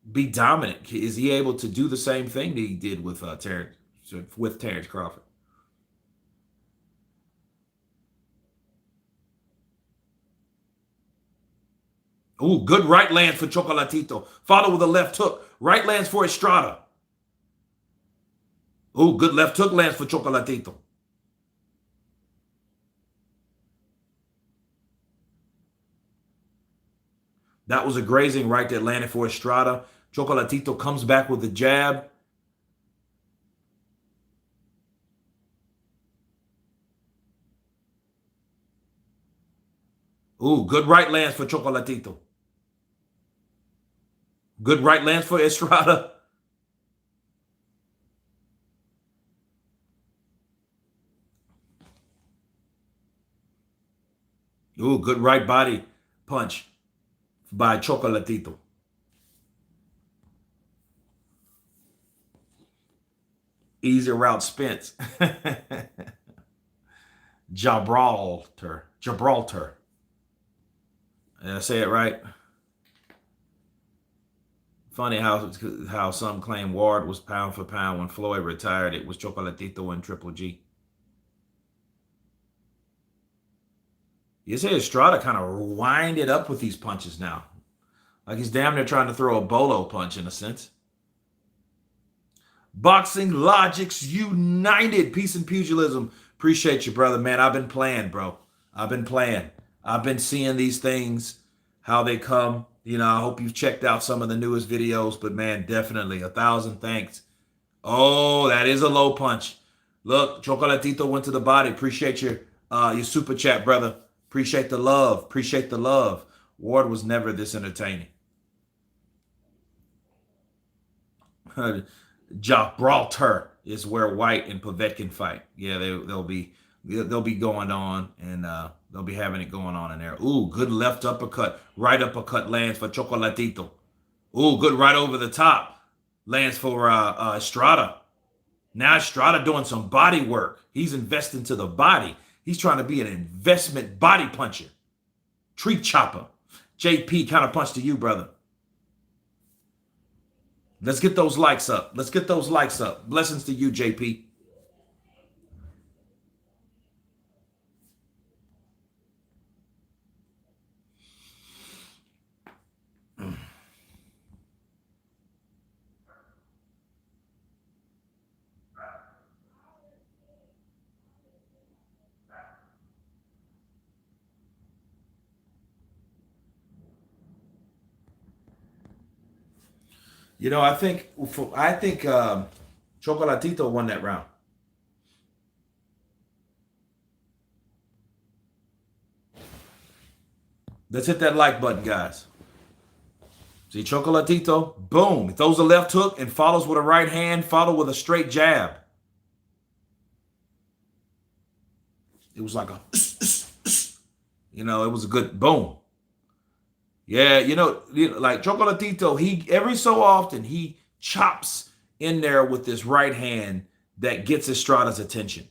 Speaker 1: be dominant. Is he able to do the same thing that he did with Terrence Crawford? Ooh, good right land for Chocolatito. Follow with a left hook. Right lands for Estrada. Ooh, good left hook lands for Chocolatito. That was a grazing right that landed for Estrada. Chocolatito comes back with the jab. Ooh, good right lands for Chocolatito. Good right lands for Estrada. Ooh, good right body punch by Chocolatito. Easy route Spence. Gibraltar. Did I say it right? Funny how some claim Ward was pound for pound when Floyd retired. It was Chocolatito and Triple G. You say Estrada kind of winded up with these punches now. Like he's damn near trying to throw a bolo punch in a sense. Boxing Logics United. Peace and pugilism. Appreciate you, brother. Man, I've been playing, bro. I've been playing. I've been seeing these things, how they come. I hope you've checked out some of the newest videos, but man, definitely 1,000 thanks. Oh, that is a low punch. Look, Chocolatito went to the body. Appreciate your super chat, brother. Appreciate the love. Appreciate the love. Ward was never this entertaining. Gibraltar is where White and Povetkin fight. Yeah, they'll be going on, and they'll be having it going on in there. Ooh, good left uppercut. Right uppercut lands for Chocolatito. Ooh, good right over the top lands for Estrada. Now Estrada doing some body work. He's investing to the body. He's trying to be an investment body puncher. Tree chopper. JP, counter punch to you, brother. Let's get those likes up. Let's get those likes up. Blessings to you, JP. I think Chocolatito won that round. Let's hit that like button, guys. See, Chocolatito, boom. He throws a left hook and follows with a right hand, follow with a straight jab. It was like it was a good boom. Yeah, like Chocolatito, he every so often he chops in there with this right hand that gets Estrada's attention.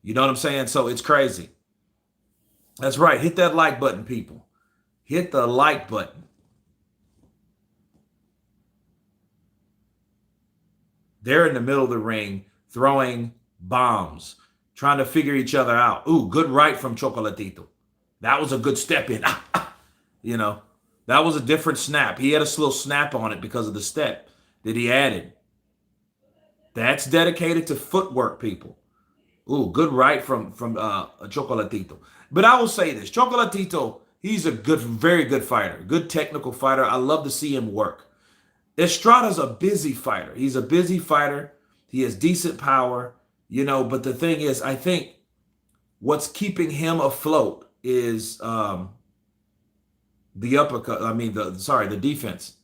Speaker 1: You know what I'm saying? So it's crazy. That's right. Hit that like button, people. Hit the like button. They're in the middle of the ring throwing bombs, trying to figure each other out. Ooh, good right from Chocolatito. That was a good step in. That was a different snap. He had a little snap on it because of the step that he added. That's dedicated to footwork, people. Ooh, good right from Chocolatito. But I will say this. Chocolatito, he's a very good fighter. Good technical fighter. I love to see him work. Estrada's a busy fighter. He's a busy fighter. He has decent power, but the thing is, I think What's keeping him afloat is the uppercut. I mean, the defense.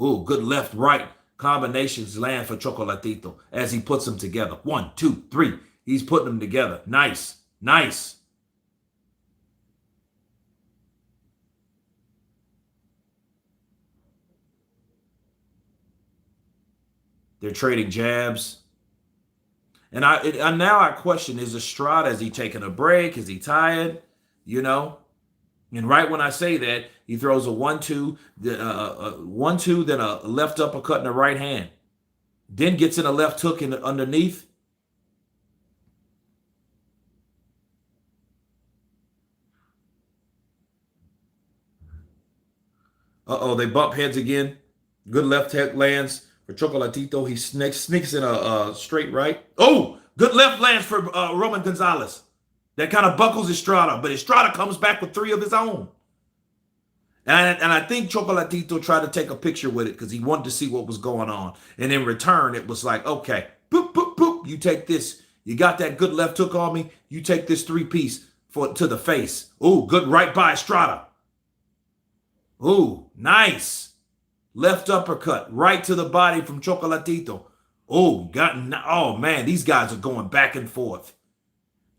Speaker 1: Ooh, good left, right combinations land for Chocolatito as he puts them together. 1, 2, 3. He's putting them together. Nice, nice. They're trading jabs. And now I question, is Estrada, is he taking a break? Is he tired? You know? And right when I say that, he throws a 1-2, 1-2, then a left uppercut in the right hand. Then gets in a left hook in underneath. Uh-oh, they bump heads again. Good left hook lands for Chocolatito. He sneaks in a straight right. Oh, good left lands for Roman Gonzalez. That kind of buckles Estrada, but Estrada comes back with 3 of his own. And I think Chocolatito tried to take a picture with it because he wanted to see what was going on. And in return, it was like, okay, boop, boop, boop. You take this. You got that good left hook on me. You take this 3-piece to the face. Ooh, good right by Estrada. Ooh, nice. Left uppercut right to the body from Chocolatito. Oh, man, these guys are going back and forth.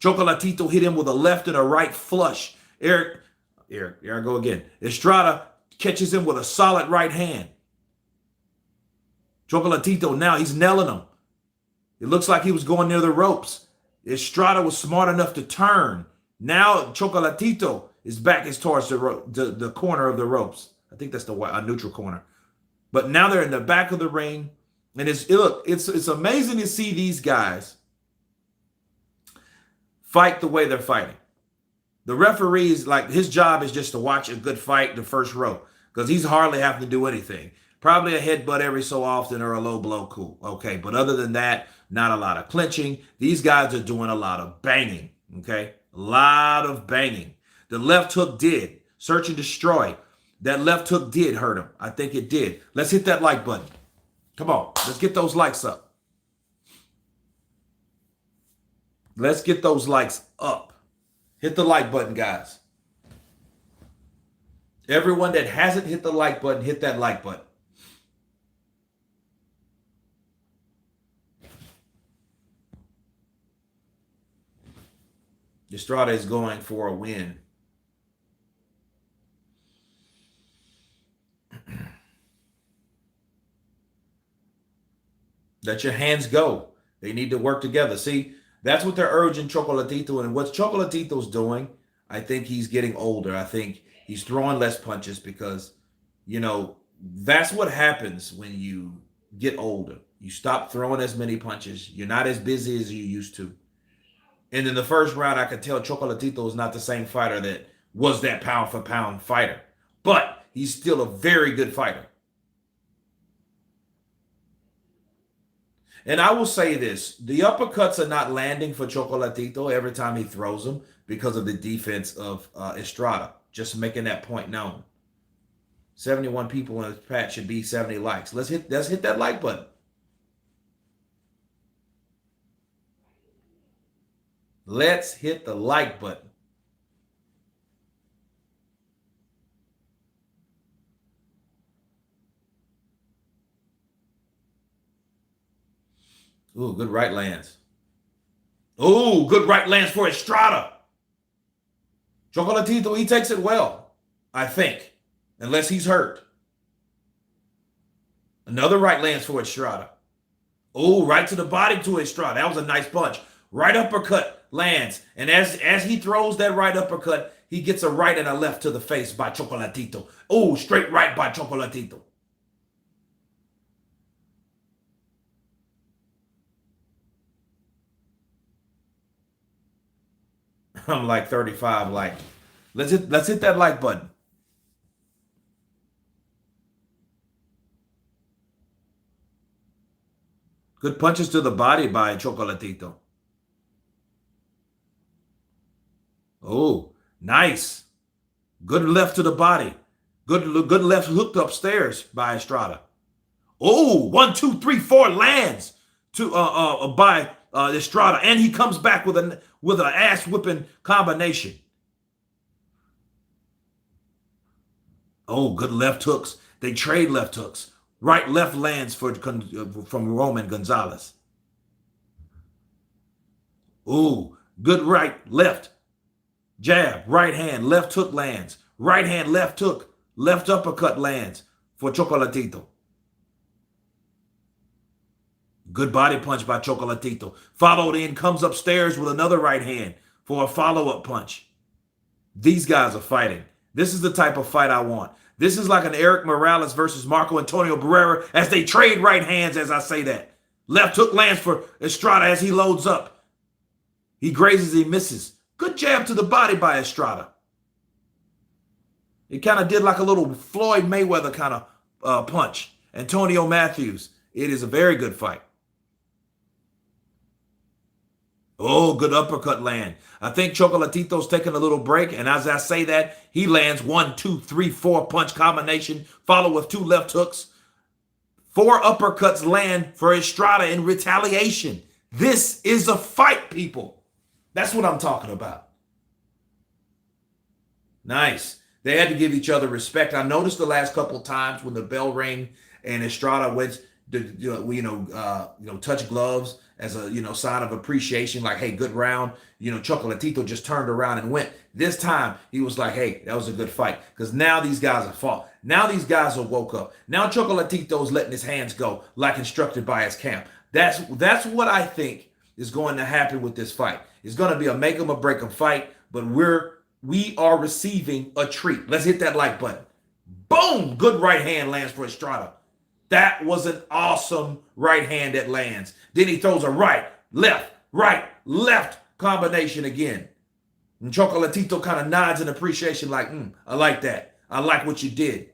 Speaker 1: Chocolatito hit him with a left and a right flush. Here I go again. Estrada catches him with a solid right hand. Chocolatito now, he's nailing him. It looks like he was going near the ropes. Estrada was smart enough to turn. Now Chocolatito is back towards the corner of the ropes. I think that's a neutral corner. But now they're in the back of the ring. And it's amazing to see these guys fight the way they're fighting. The referee is like, his job is just to watch a good fight in the first row because he's hardly having to do anything. Probably a headbutt every so often or a low blow, cool. Okay, but other than that, not a lot of clinching. These guys are doing a lot of banging, okay? A lot of banging. The left hook did. Search and destroy. That left hook did hurt him. I think it did. Let's hit that like button. Come on, let's get those likes up. Let's get those likes up. Hit the like button, guys. Everyone that hasn't hit the like button, hit that like button. Estrada is going for a win. Let your hands go. They need to work together. See, that's what they're urging Chocolatito. And what Chocolatito's doing, I think he's getting older. I think he's throwing less punches because, that's what happens when you get older. You stop throwing as many punches. You're not as busy as you used to. And in the first round, I could tell Chocolatito is not the same fighter that was that pound-for-pound fighter. But he's still a very good fighter. And I will say this, the uppercuts are not landing for Chocolatito every time he throws them because of the defense of Estrada. Just making that point known. 71 people in the chat should be 70 likes. Let's hit that like button. Let's hit the like button. Ooh, good right lands. Ooh, good right lands for Estrada. Chocolatito, he takes it well, I think, unless he's hurt. Another right lands for Estrada. Ooh, right to the body to Estrada. That was a nice punch. Right uppercut lands. And as he throws that right uppercut, he gets a right and a left to the face by Chocolatito. Ooh, straight right by Chocolatito. I'm like 35 like. Let's hit that like button. Good punches to the body by Chocolatito. Oh, nice. Good left to the body. Good left hooked upstairs by Estrada. Oh, 1, 2, 3, 4 lands to by Estrada, and he comes back with with an ass-whipping combination. Oh, good left hooks. They trade left hooks. Right, left lands from Roman Gonzalez. Ooh, good right, left. Jab, right hand, left hook lands. Right hand, left hook, left uppercut lands for Chocolatito. Good body punch by Chocolatito. Followed in, comes upstairs with another right hand for a follow-up punch. These guys are fighting. This is the type of fight I want. This is like an Eric Morales versus Marco Antonio Barrera as they trade right hands as I say that. Left hook lands for Estrada as he loads up. He grazes, he misses. Good jab to the body by Estrada. It kind of did like a little Floyd Mayweather kind of punch. Antonio Matthews. It is a very good fight. Oh, good uppercut land. I think Chocolatito's taking a little break, and as I say that, he lands 1, 2, 3, 4 punch combination, followed with 2 left hooks. 4 uppercuts land for Estrada in retaliation. This is a fight, people. That's what I'm talking about. Nice. They had to give each other respect. I noticed the last couple times when the bell rang and Estrada went to touch gloves as a sign of appreciation, like, hey, good round. Chocolatito just turned around and went. This time he was like, hey, that was a good fight, because now these guys are fought. Now these guys are woke up. Now Chocolatito's letting his hands go like instructed by his camp. That's what I think is going to happen with this fight. It's going to be a make 'em or break 'em fight, but we are receiving a treat. Let's hit that like button. Boom! Good right hand lands for Estrada. That was an awesome right hand that lands. Then he throws a right, left combination again. And Chocolatito kind of nods in appreciation like, I like that. I like what you did.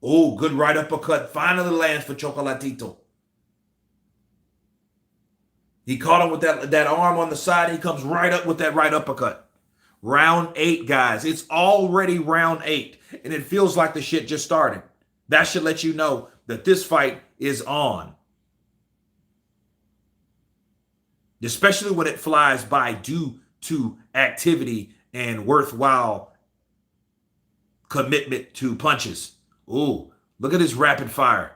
Speaker 1: Oh, good right uppercut finally lands for Chocolatito. He caught him with that arm on the side. He comes right up with that right uppercut. Round 8, guys. It's already round 8, and it feels like the shit just started. That should let you know that this fight is on. Especially when it flies by due to activity and worthwhile commitment to punches. Ooh, look at this rapid fire.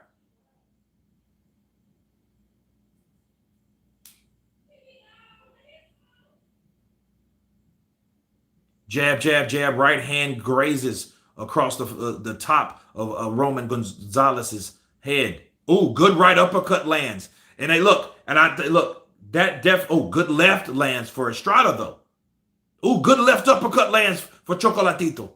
Speaker 1: Jab, jab, jab. Right hand grazes across the top of Roman Gonzalez's head. Ooh, good right uppercut lands. And good left lands for Estrada though. Ooh, good left uppercut lands for Chocolatito.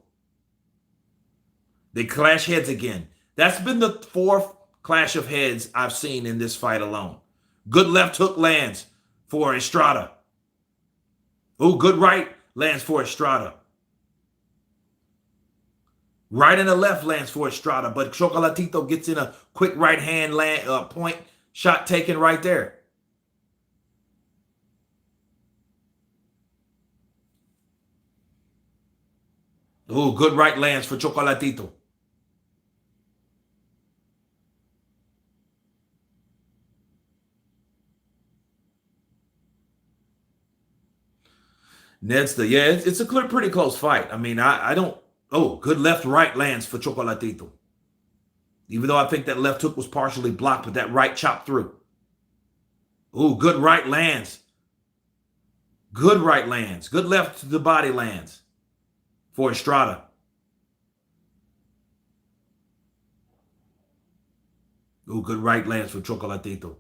Speaker 1: They clash heads again. That's been the 4th clash of heads I've seen in this fight alone. Good left hook lands for Estrada. Ooh, good right lands for Estrada. Right and the left lands for Estrada, but Chocolatito gets in a quick right hand point shot taken right there. Ooh, good right lands for Chocolatito. It's a pretty close fight. I mean, I don't. Oh, good left-right lands for Chocolatito. Even though I think that left hook was partially blocked, but that right chopped through. Ooh, good right lands. Good right lands. Good left to the body lands for Estrada. Ooh, good right lands for Chocolatito.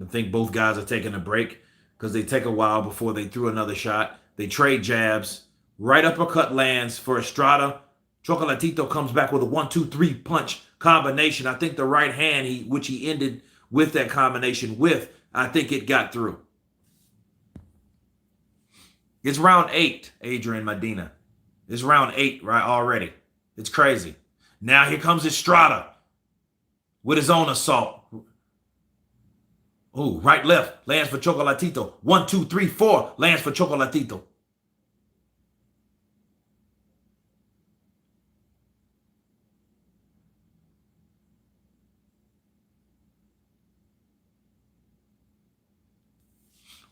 Speaker 1: I think both guys are taking a break because they take a while before they threw another shot. They trade jabs. Right uppercut lands for Estrada. Chocolatito comes back with a 1, 2, 3 punch combination. I think the right hand, which he ended with that combination with, I think it got through. It's round 8, Adrian Medina. It's round 8 right already. It's crazy. Now here comes Estrada with his own assault. Oh, right, left, lands for Chocolatito. 1, 2, 3, 4, lands for Chocolatito.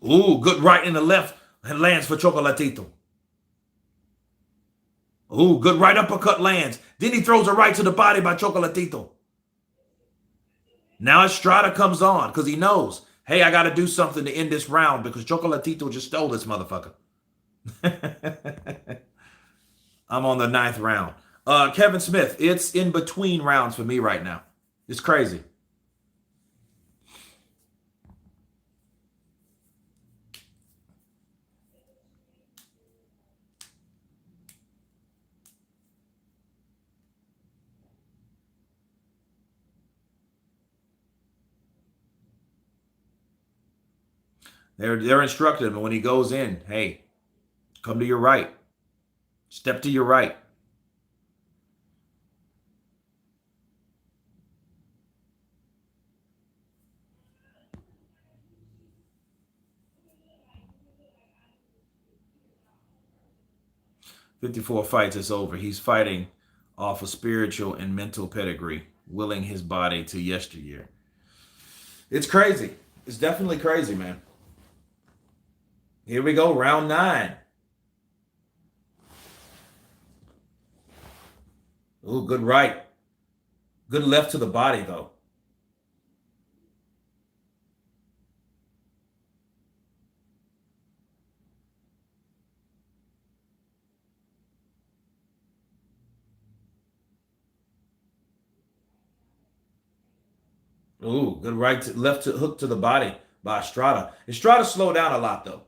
Speaker 1: Ooh, good right in the left and lands for Chocolatito. Ooh, good right uppercut lands. Then he throws a right to the body by Chocolatito. Now Estrada comes on because he knows, hey, I got to do something to end this round because Chocolatito just stole this motherfucker. I'm on the 9th round. Kevin Smith, it's in between rounds for me right now. It's crazy. They're instructing him when he goes in, hey, come to your right. Step to your right. "54 fights is over. He's fighting off a spiritual and mental pedigree, willing his body to yesteryear." It's crazy. It's definitely crazy, man. Here we go, round 9. Ooh, good right. Good left to the body, though. Ooh, good right to left to hook to the body by Estrada. Estrada slowed down a lot, though.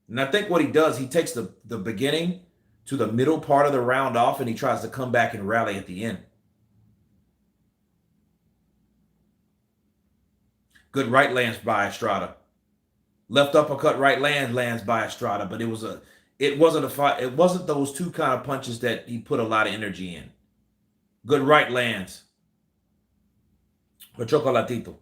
Speaker 1: And I think what he does, he takes the beginning to the middle part of the round off and he tries to come back and rally at the end. Good right lands by Estrada. Left uppercut right lands by Estrada, but it wasn't a fight. It wasn't those two kind of punches that he put a lot of energy in. Good right lands for Chocolatito.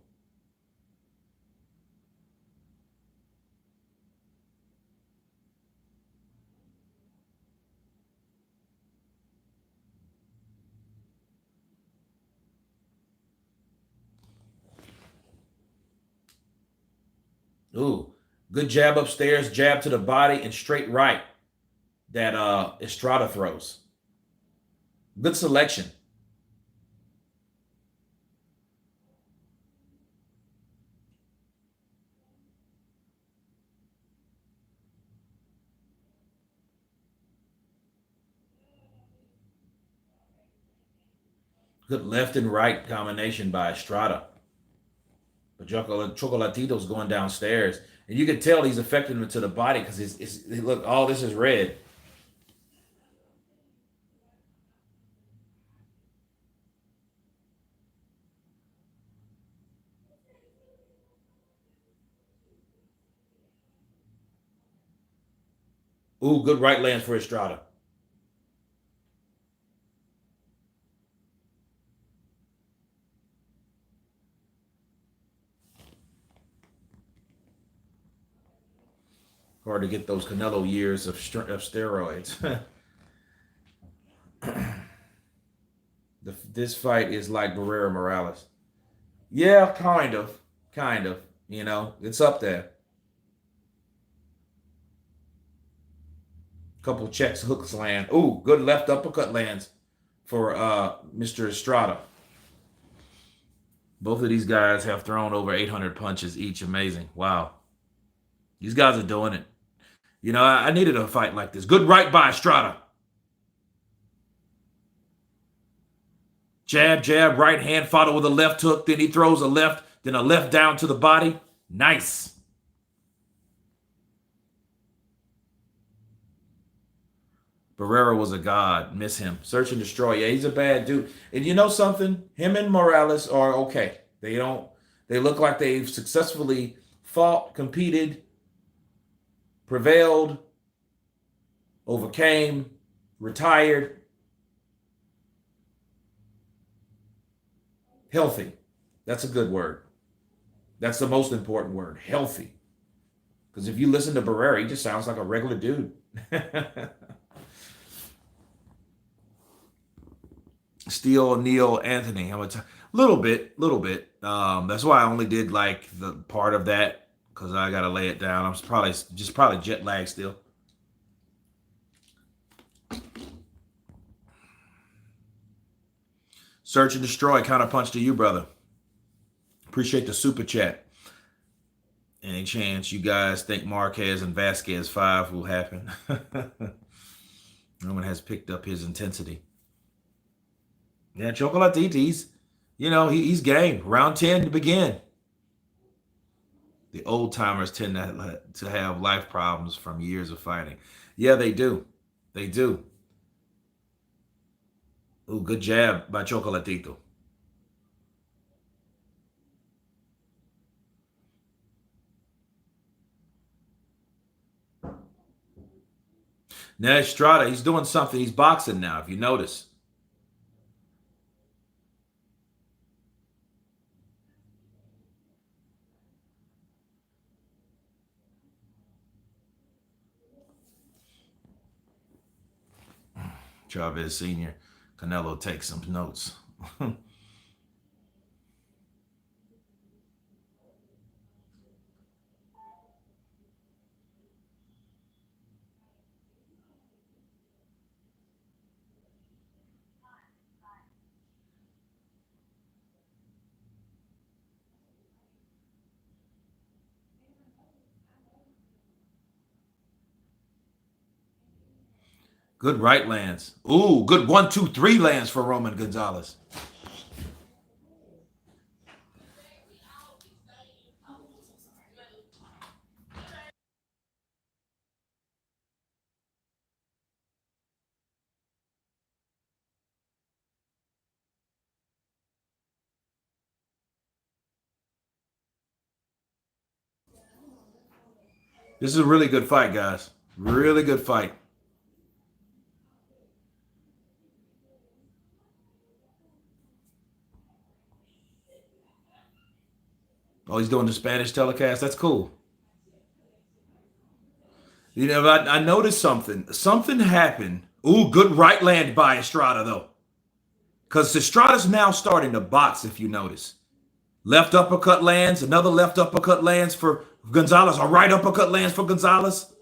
Speaker 1: Ooh, good jab upstairs, jab to the body, and straight right that Estrada throws. Good selection. Good left and right combination by Estrada. But Chocolatito's going downstairs. And you can tell he's affecting him to the body because look, all this is red. Ooh, good right lands for Estrada. Hard to get those Canelo years of steroids. This fight is like Barrera Morales. Yeah, kind of. Kind of. You know, it's up there. Couple checks, hooks land. Ooh, good left uppercut lands for Mr. Estrada. Both of these guys have thrown over 800 punches each. Amazing. Wow. These guys are doing it. You know, I needed a fight like this. Good right by Estrada. Jab, jab, right hand, followed with a left hook. Then he throws a left, then a left down to the body. Nice. Barrera was a god. Miss him. Search and destroy. Yeah, he's a bad dude. And you know something? Him and Morales are okay. They look like they've successfully fought, competed, prevailed, overcame, retired, healthy. That's a good word. That's the most important word. Healthy. Because if you listen to Barrera, he just sounds like a regular dude. Steele, Neil, Anthony. I'm a little bit. That's why I only did like the part of that because I gotta lay it down. I'm probably jet lag still. Search and destroy. Counter punch to you, brother. Appreciate the super chat. Any chance you guys think Marquez and Vasquez 5 will happen? Roman has picked up his intensity. Yeah, Chocolatito, he's game. Round 10 to begin. The old timers tend to have life problems from years of fighting. Yeah, they do. They do. Ooh, good jab by Chocolatito. Now Estrada, he's doing something. He's boxing now, if you notice. Chavez Sr. Canelo takes some notes. Good right lands. Ooh, good 1, 2, 3 lands for Roman Gonzalez. This is a really good fight, guys. Really good fight. Oh, he's doing the Spanish telecast. That's cool. I noticed something. Something happened. Ooh, good right land by Estrada, though. Because Estrada's now starting to box, if you notice. Left uppercut lands. Another left uppercut lands for Gonzalez. A right uppercut lands for Gonzalez.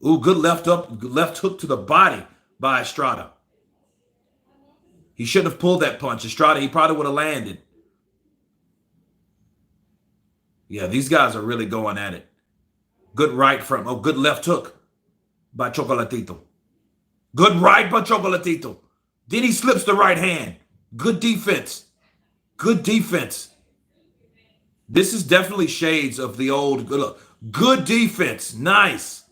Speaker 1: Ooh, good left hook to the body by Estrada. He shouldn't have pulled that punch. Estrada, he probably would have landed. Yeah, these guys are really going at it. Good right from, good left hook by Chocolatito. Good right by Chocolatito. Then he slips the right hand. Good defense. Good defense. This is definitely shades of the old. Good defense. Nice.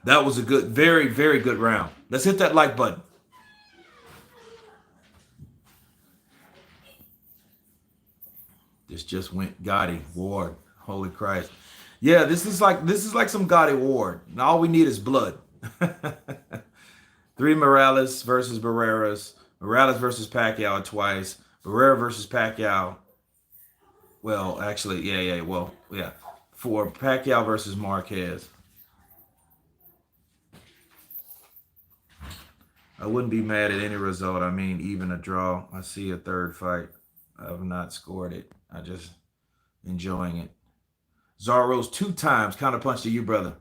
Speaker 1: That was a good, very, very good round. Let's hit that like button. This just went Gotti Ward. Holy Christ. Yeah, this is like some Gotti Ward. And all we need is blood. 3 Morales versus Barreras. Morales versus Pacquiao twice. Barrera versus Pacquiao. Well, actually, yeah. Well, yeah. For Pacquiao versus Marquez. I wouldn't be mad at any result. I mean, even a draw. I see a third fight. I have not scored it. I just enjoying it. Zarro's 2 times counterpunch to you, brother.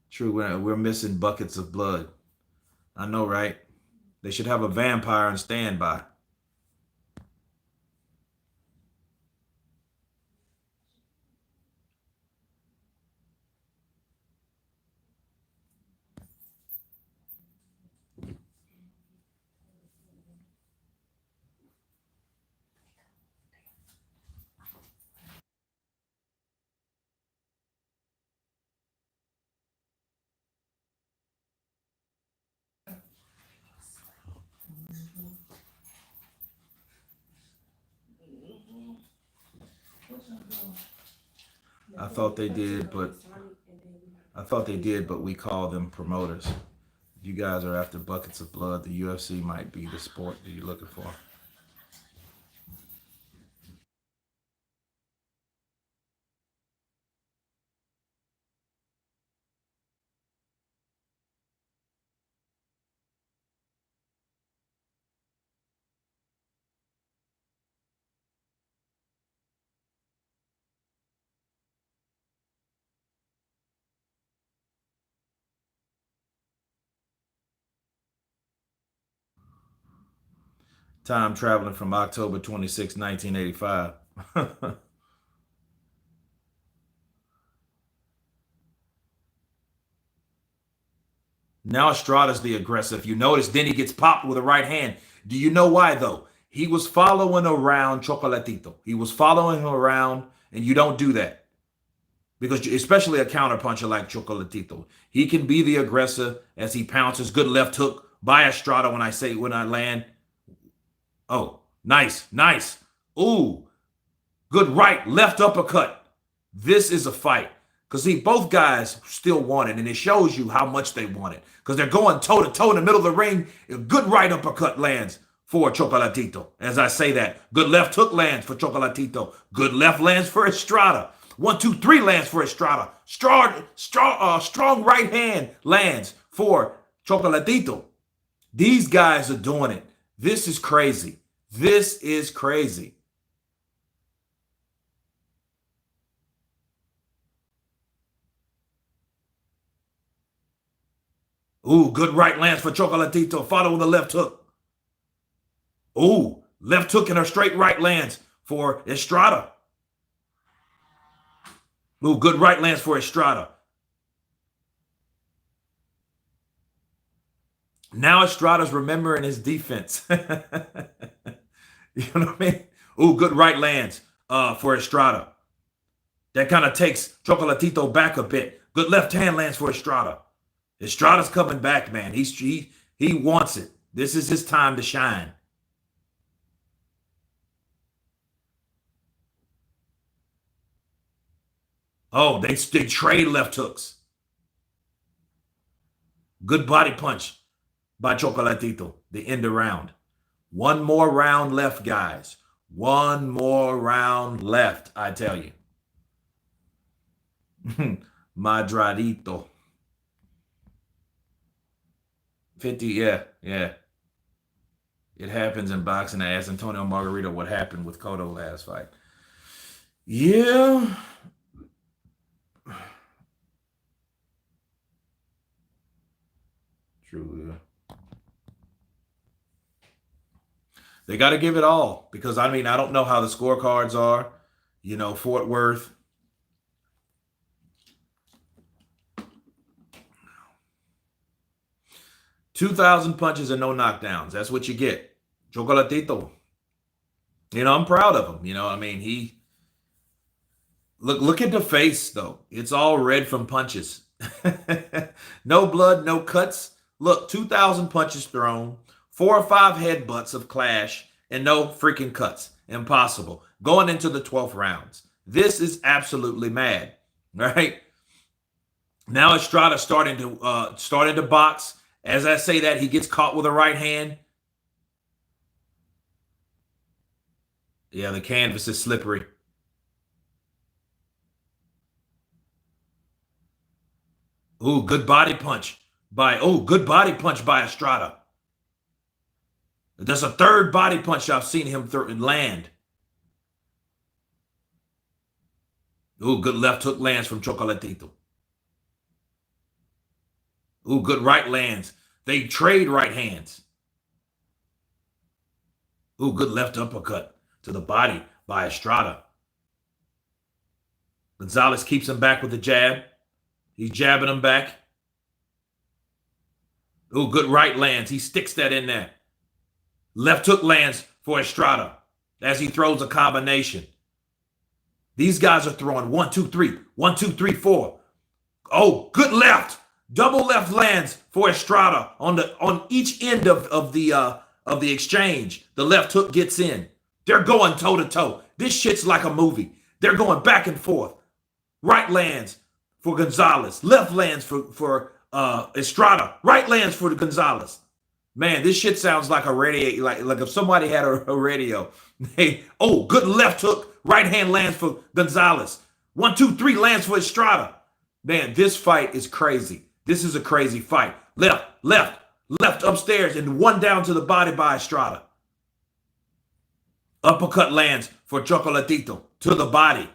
Speaker 1: True, we're missing buckets of blood. I know, right? They should have a vampire on standby. I thought they did, but we call them promoters. If you guys are after buckets of blood, the UFC might be the sport that you're looking for. Time traveling from October 26, 1985. Now Estrada's the aggressor. If you notice, then he gets popped with a right hand. Do you know why, though? He was following around Chocolatito. He was following him around, and you don't do that. Because especially a counterpuncher like Chocolatito. He can be the aggressor as he pounces. Good left hook by Estrada when I land. Oh, nice, nice. Ooh, good right, left uppercut. This is a fight. Because, see, both guys still want it, and it shows you how much they want it. Because they're going toe-to-toe in the middle of the ring. A good right uppercut lands for Chocolatito. As I say that, good left hook lands for Chocolatito. Good left lands for Estrada. 1, 2, 3 lands for Estrada. Strong right hand lands for Chocolatito. These guys are doing it. This is crazy. This is crazy. Ooh, good right lands for Chocolatito. Following the left hook. Ooh, left hook and a straight right lands for Estrada. Ooh, good right lands for Estrada. Now Estrada's remembering his defense. You know what I mean? Ooh, good right lands for Estrada. That kind of takes Chocolatito back a bit. Good left hand lands for Estrada. Estrada's coming back, man. He wants it. This is his time to shine. Oh, they trade left hooks. Good body punch by Chocolatito. The end of round. One more round left, guys. One more round left, I tell you. Madradito. 50, yeah. It happens in boxing. I asked Antonio Margarito what happened with Cotto last fight. Yeah. True. They got to give it all because, I mean, I don't know how the scorecards are. You know, Fort Worth. $2,000 punches and no knockdowns. That's what you get. Chocolatito. You know, I'm proud of him. You know, I mean, look at the face, though. It's all red from punches. No blood, no cuts. Look, 2,000 punches thrown, 4 or 5 headbutts of clash, and no freaking cuts. Impossible. Going into the 12th rounds. This is absolutely mad, right? Now Estrada starting to box. As I say that, he gets caught with a right hand. Yeah, the canvas is slippery. Ooh, good body punch by Estrada. That's a third body punch I've seen him land. Ooh, good left hook lands from Chocolatito. Ooh, good right lands. They trade right hands. Ooh, good left uppercut to the body by Estrada. Gonzalez keeps him back with the jab. He's jabbing him back. Ooh, good right lands. He sticks that in there. Left hook lands for Estrada as he throws a combination. These guys are throwing 1, 2, 3. 1, 2, 3, 4. Oh, good left. Double left lands for Estrada on each end of the exchange. The left hook gets in. They're going toe to toe. This shit's like a movie. They're going back and forth. Right lands for Gonzalez. Left lands for Estrada. Right lands for Gonzalez. Man, this shit sounds like a radio, like if somebody had a radio. Hey, oh, good left hook. Right hand lands for Gonzalez. 1, 2, 3 lands for Estrada. Man, this fight is crazy. This is a crazy fight. Left upstairs, and one down to the body by Estrada. Uppercut lands for Chocolatito to the body.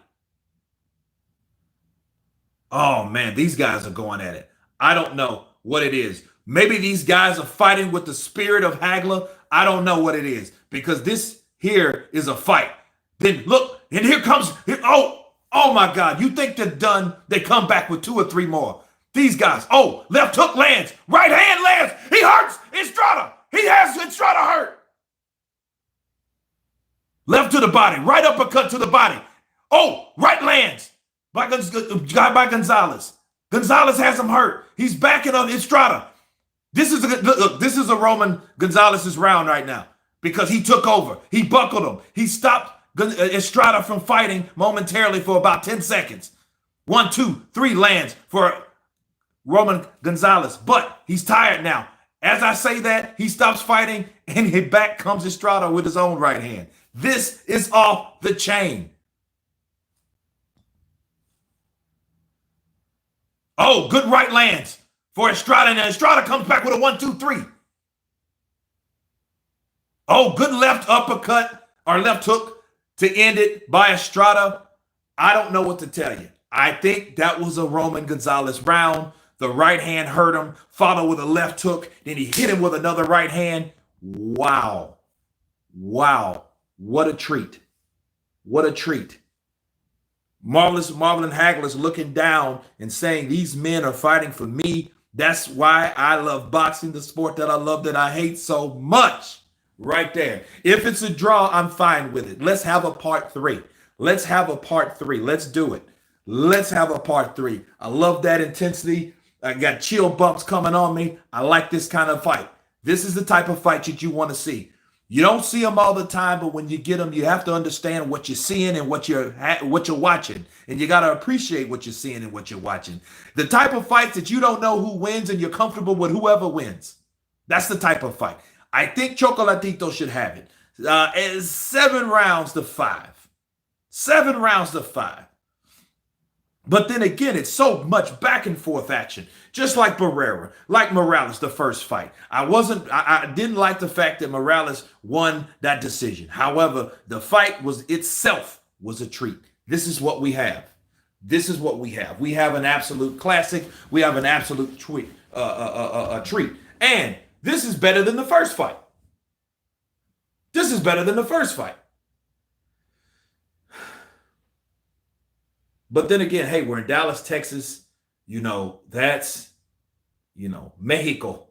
Speaker 1: Oh, man, these guys are going at it. I don't know what it is. Maybe these guys are fighting with the spirit of Hagler. I don't know what it is, because this here is a fight. Then look, and here comes, oh my God. You think they're done? They come back with 2 or 3 more. These guys, oh, left hook lands, right hand lands. He hurts Estrada. He has Estrada hurt. Left to the body, right uppercut to the body. Oh, right lands by Gonzalez. Gonzalez has him hurt. He's backing up Estrada. This is a Roman Gonzalez's round right now, because he took over. He buckled him. He stopped Estrada from fighting momentarily for about 10 seconds. 1, 2, 3 lands for Roman Gonzalez, but he's tired now. As I say that, he stops fighting, and back comes Estrada with his own right hand. This is off the chain. Oh, good right lands for Estrada, and Estrada comes back with a 1, 2, 3. Oh, good left uppercut or left hook to end it by Estrada. I don't know what to tell you. I think that was a Roman Gonzalez round. The right hand hurt him, followed with a left hook. Then he hit him with another right hand. Wow. Wow. What a treat. What a treat. Marvin Hagler's looking down and saying, these men are fighting for me. That's why I love boxing, the sport that I love, that I hate so much. Right there. If it's a draw, I'm fine with it. Let's have a part 3. Let's have a part 3. Let's do it. Let's have a part 3. I love that intensity. I got chill bumps coming on me. I like this kind of fight. This is the type of fight that you want to see. You don't see them all the time, but when you get them, you have to understand what you're seeing and what you're watching. And you got to appreciate what you're seeing and what you're watching. The type of fights that you don't know who wins and you're comfortable with whoever wins. That's the type of fight. I think Chocolatito should have it. It's 7 rounds to 5. 7 rounds to 5. But then again, it's so much back and forth action, just like Barrera, like Morales, the first fight. I didn't like the fact that Morales won that decision. However, the fight itself was a treat. This is what we have. This is what we have. We have an absolute classic. We have an absolute treat. And this is better than the first fight. This is better than the first fight. But then again, hey, we're in Dallas, Texas. That's, Mexico.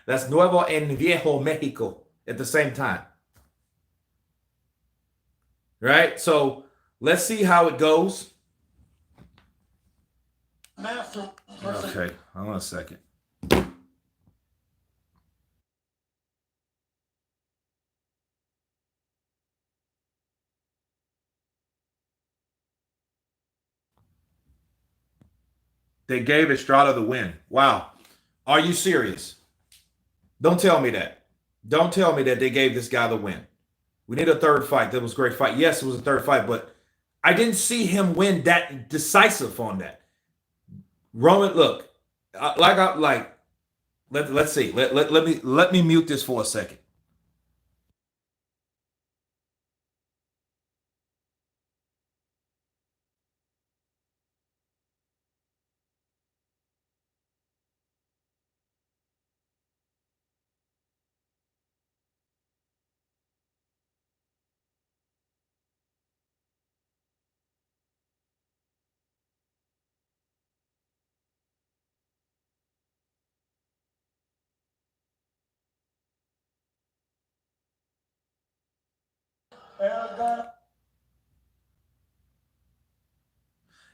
Speaker 1: That's Nuevo and Viejo Mexico at the same time. Right? So let's see how it goes. Okay, hold on a second. They gave Estrada the win. Wow. Are you serious? Don't tell me that. Don't tell me that they gave this guy the win. We need a third fight. That was a great fight. Yes, it was a third fight, but I didn't see him win that decisive on that. Roman, look, let's see. Let me mute this for a second.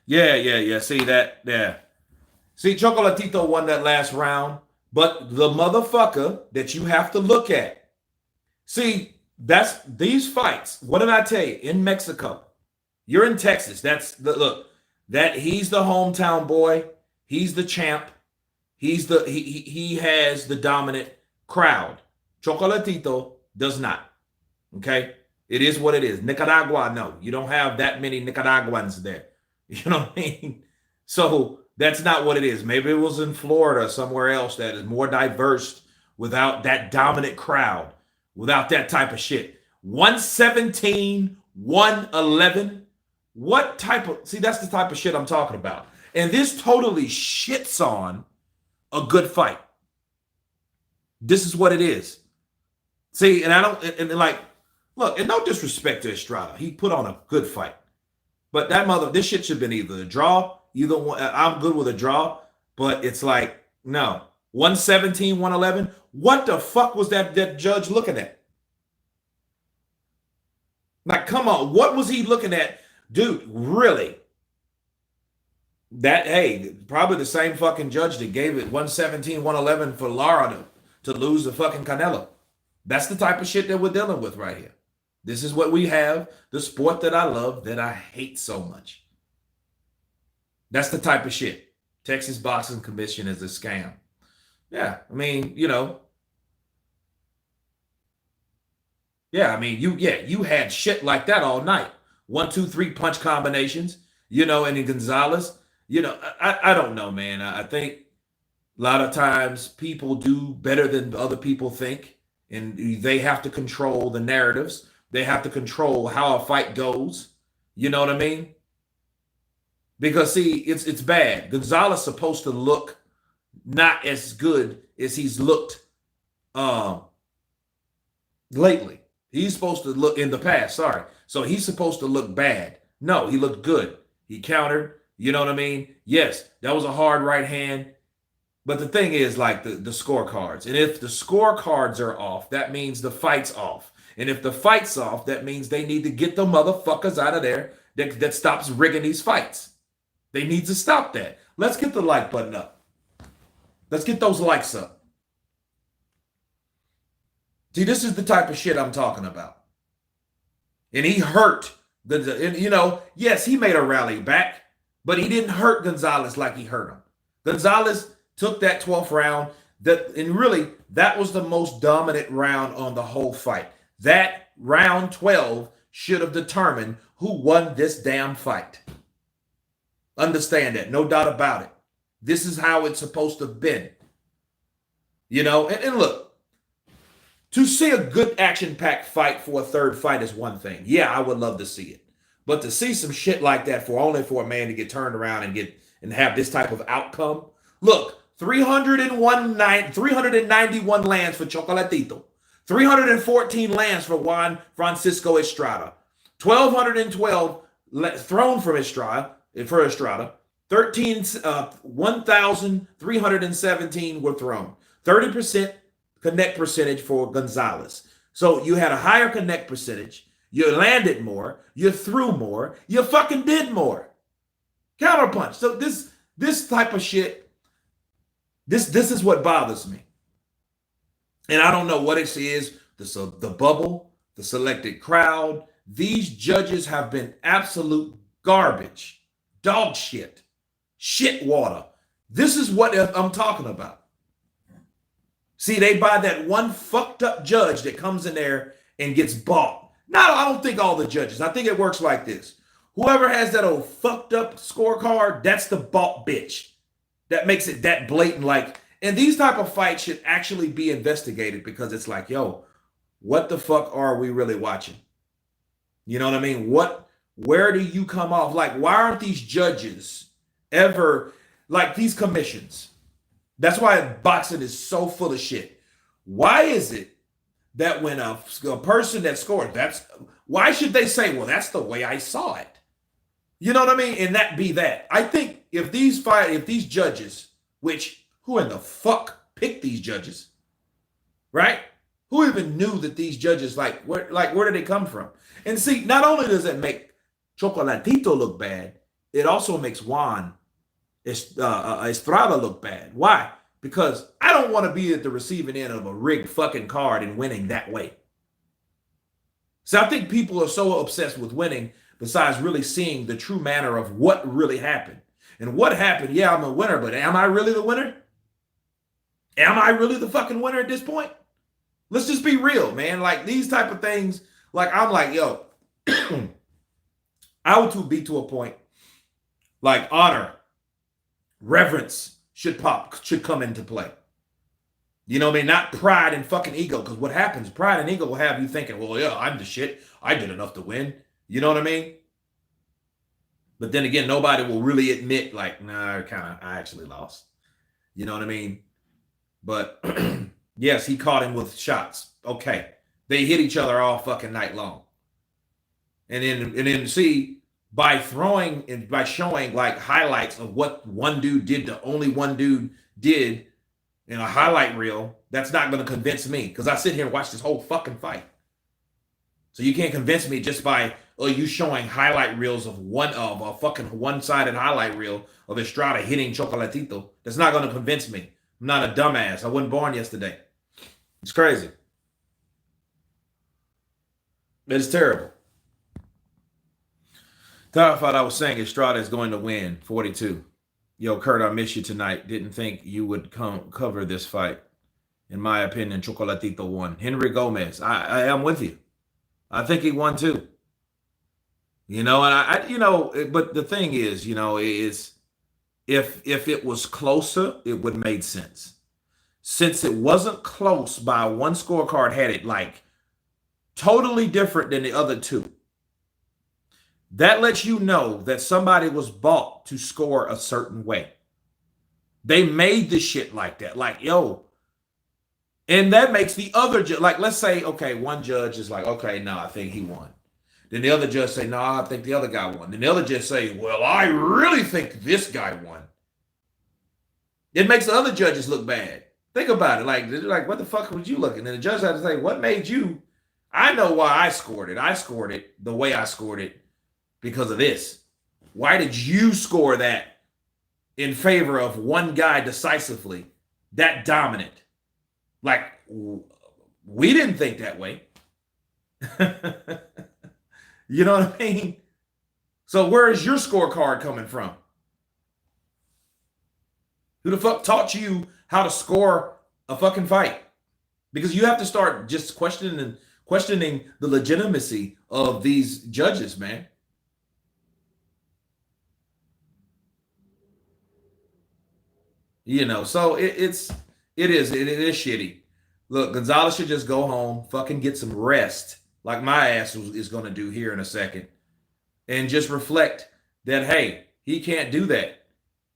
Speaker 1: Yeah. See that? Yeah. See, Chocolatito won that last round, but the motherfucker that you have to look at. See, that's these fights. What did I tell you? In Mexico, you're in Texas. That he's the hometown boy. He's the champ. He has the dominant crowd. Chocolatito does not. Okay? It is what it is. Nicaragua, no. You don't have that many Nicaraguans there. You know what I mean? So that's not what it is. Maybe it was in Florida, somewhere else that is more diverse without that dominant crowd, without that type of shit. 117, 111. What type of, see, that's the type of shit I'm talking about. And this totally shits on a good fight. This is what it is. See, and I don't, and like, look, and no disrespect to Estrada. He put on a good fight. But this shit should have been either a draw, either one. I'm good with a draw, but it's like, no. 117, 111. What the fuck was that judge looking at? Like, come on. What was he looking at? Dude, really? Hey, probably the same fucking judge that gave it 117, 111 for Lara to lose the fucking Canelo. That's the type of shit that we're dealing with right here. This is what we have, the sport that I love, that I hate so much. That's the type of shit. Texas Boxing Commission is a scam. Yeah, I mean, yeah, I mean, you had shit like that all night. 1, 2, 3 punch combinations, and in Gonzalez, I don't know, man. I think a lot of times people do better than other people think, and they have to control the narratives. They have to control how a fight goes. You know what I mean? Because see, it's bad. Gonzalez is supposed to look not as good as he's looked lately. He's supposed to look in the past, sorry. So he's supposed to look bad. No, he looked good. He countered, you know what I mean? Yes, that was a hard right hand. But the thing is, like, the scorecards. And if the scorecards are off, that means the fight's off. And if the fight's off, that means they need to get the motherfuckers out of there that stops rigging these fights. They need to stop that. Let's get the like button up. Let's get those likes up. See, this is the type of shit I'm talking about. And he hurt. Yes, he made a rally back, but he didn't hurt Gonzalez like he hurt him. Gonzalez took that 12th round. And really, that was the most dominant round on the whole fight. That round 12 should have determined who won this damn fight. Understand that. No doubt about it. This is how it's supposed to have been. And look, to see a good action-packed fight for a third fight is one thing. Yeah, I would love to see it. But to see some shit like that only for a man to get turned around and have this type of outcome. Look, 391 lands for Chocolatito. 314 lands for Juan Francisco Estrada. 1,212 thrown from Estrada. 1,317 were thrown. 30% connect percentage for Gonzalez. So you had a higher connect percentage. You landed more. You threw more. You fucking did more. Counterpunch. So this type of shit, this is what bothers me. And I don't know what it is, the bubble, the selected crowd. These judges have been absolute garbage, dog shit, shit water. This is what I'm talking about. See, they buy that one fucked up judge that comes in there and gets bought. Now, I don't think all the judges. I think it works like this. Whoever has that old fucked up scorecard, that's the bought bitch. That makes it that blatant, like. And these type of fights should actually be investigated because it's like, yo, what the fuck are we really watching? You know what I mean? Where do you come off? Like, why aren't these judges ever, like these commissions? That's why boxing is so full of shit. Why is it that when a person that scored, why should they say, well, that's the way I saw it? You know what I mean? And that be that. I think if these judges, who in the fuck picked these judges, right? Who even knew that these judges, where did they come from? And see, not only does it make Chocolatito look bad, it also makes Juan Estrada look bad. Why? Because I don't want to be at the receiving end of a rigged fucking card and winning that way. So I think people are so obsessed with winning besides really seeing the true manner of what really happened. And what happened, yeah, I'm a winner, but am I really the winner? Am I really the fucking winner at this point? Let's just be real, man. Like these type of things, like I'm like, yo, I would be to a point like honor, reverence should come into play. You know what I mean? Not pride and fucking ego. Because what happens, pride and ego will have you thinking, well, yeah, I'm the shit. I did enough to win. You know what I mean? But then again, nobody will really admit like, nah, I actually lost. You know what I mean? But Yes, he caught him with shots. Okay. They hit each other all fucking night long. And then see, by throwing and by showing like highlights of what one dude did to only one dude did in a highlight reel, that's not going to convince me because I sit here and watch this whole fucking fight. So you can't convince me just by you showing highlight reels of a fucking one-sided highlight reel of Estrada hitting Chocolatito. That's not going to convince me. I'm not a dumbass. I wasn't born yesterday. It's crazy. It's terrible. I thought I was saying Estrada is going to win 42. Yo, Kurt, I miss you tonight. Didn't think you would cover this fight. In my opinion, Chocolatito won. Henry Gomez, I am with you. I think he won too. And but the thing is, is if it was closer, it would have made sense. Since it wasn't close by one scorecard, had it like totally different than the other two. That lets you know that somebody was bought to score a certain way. They made the shit like that. Like, yo. And that makes the other judge, like, let's say, okay, one judge is like, okay, no, I think he won. Then the other judge say, no, I think the other guy won. Then the other judge say, well, I really think this guy won. It makes the other judges look bad. Think about it. Like what the fuck was you looking? And the judge had to say, what made you? I know why I scored it. I scored it the way I scored it because of this. Why did you score that in favor of one guy decisively, that dominant? Like, we didn't think that way. You know what I mean? So where is your scorecard coming from? Who the fuck taught you how to score a fucking fight? Because you have to start just questioning the legitimacy of these judges, man. So it is shitty. Look, Gonzalez should just go home, fucking get some rest, like my ass is going to do here in a second, and just reflect that hey, he can't do that.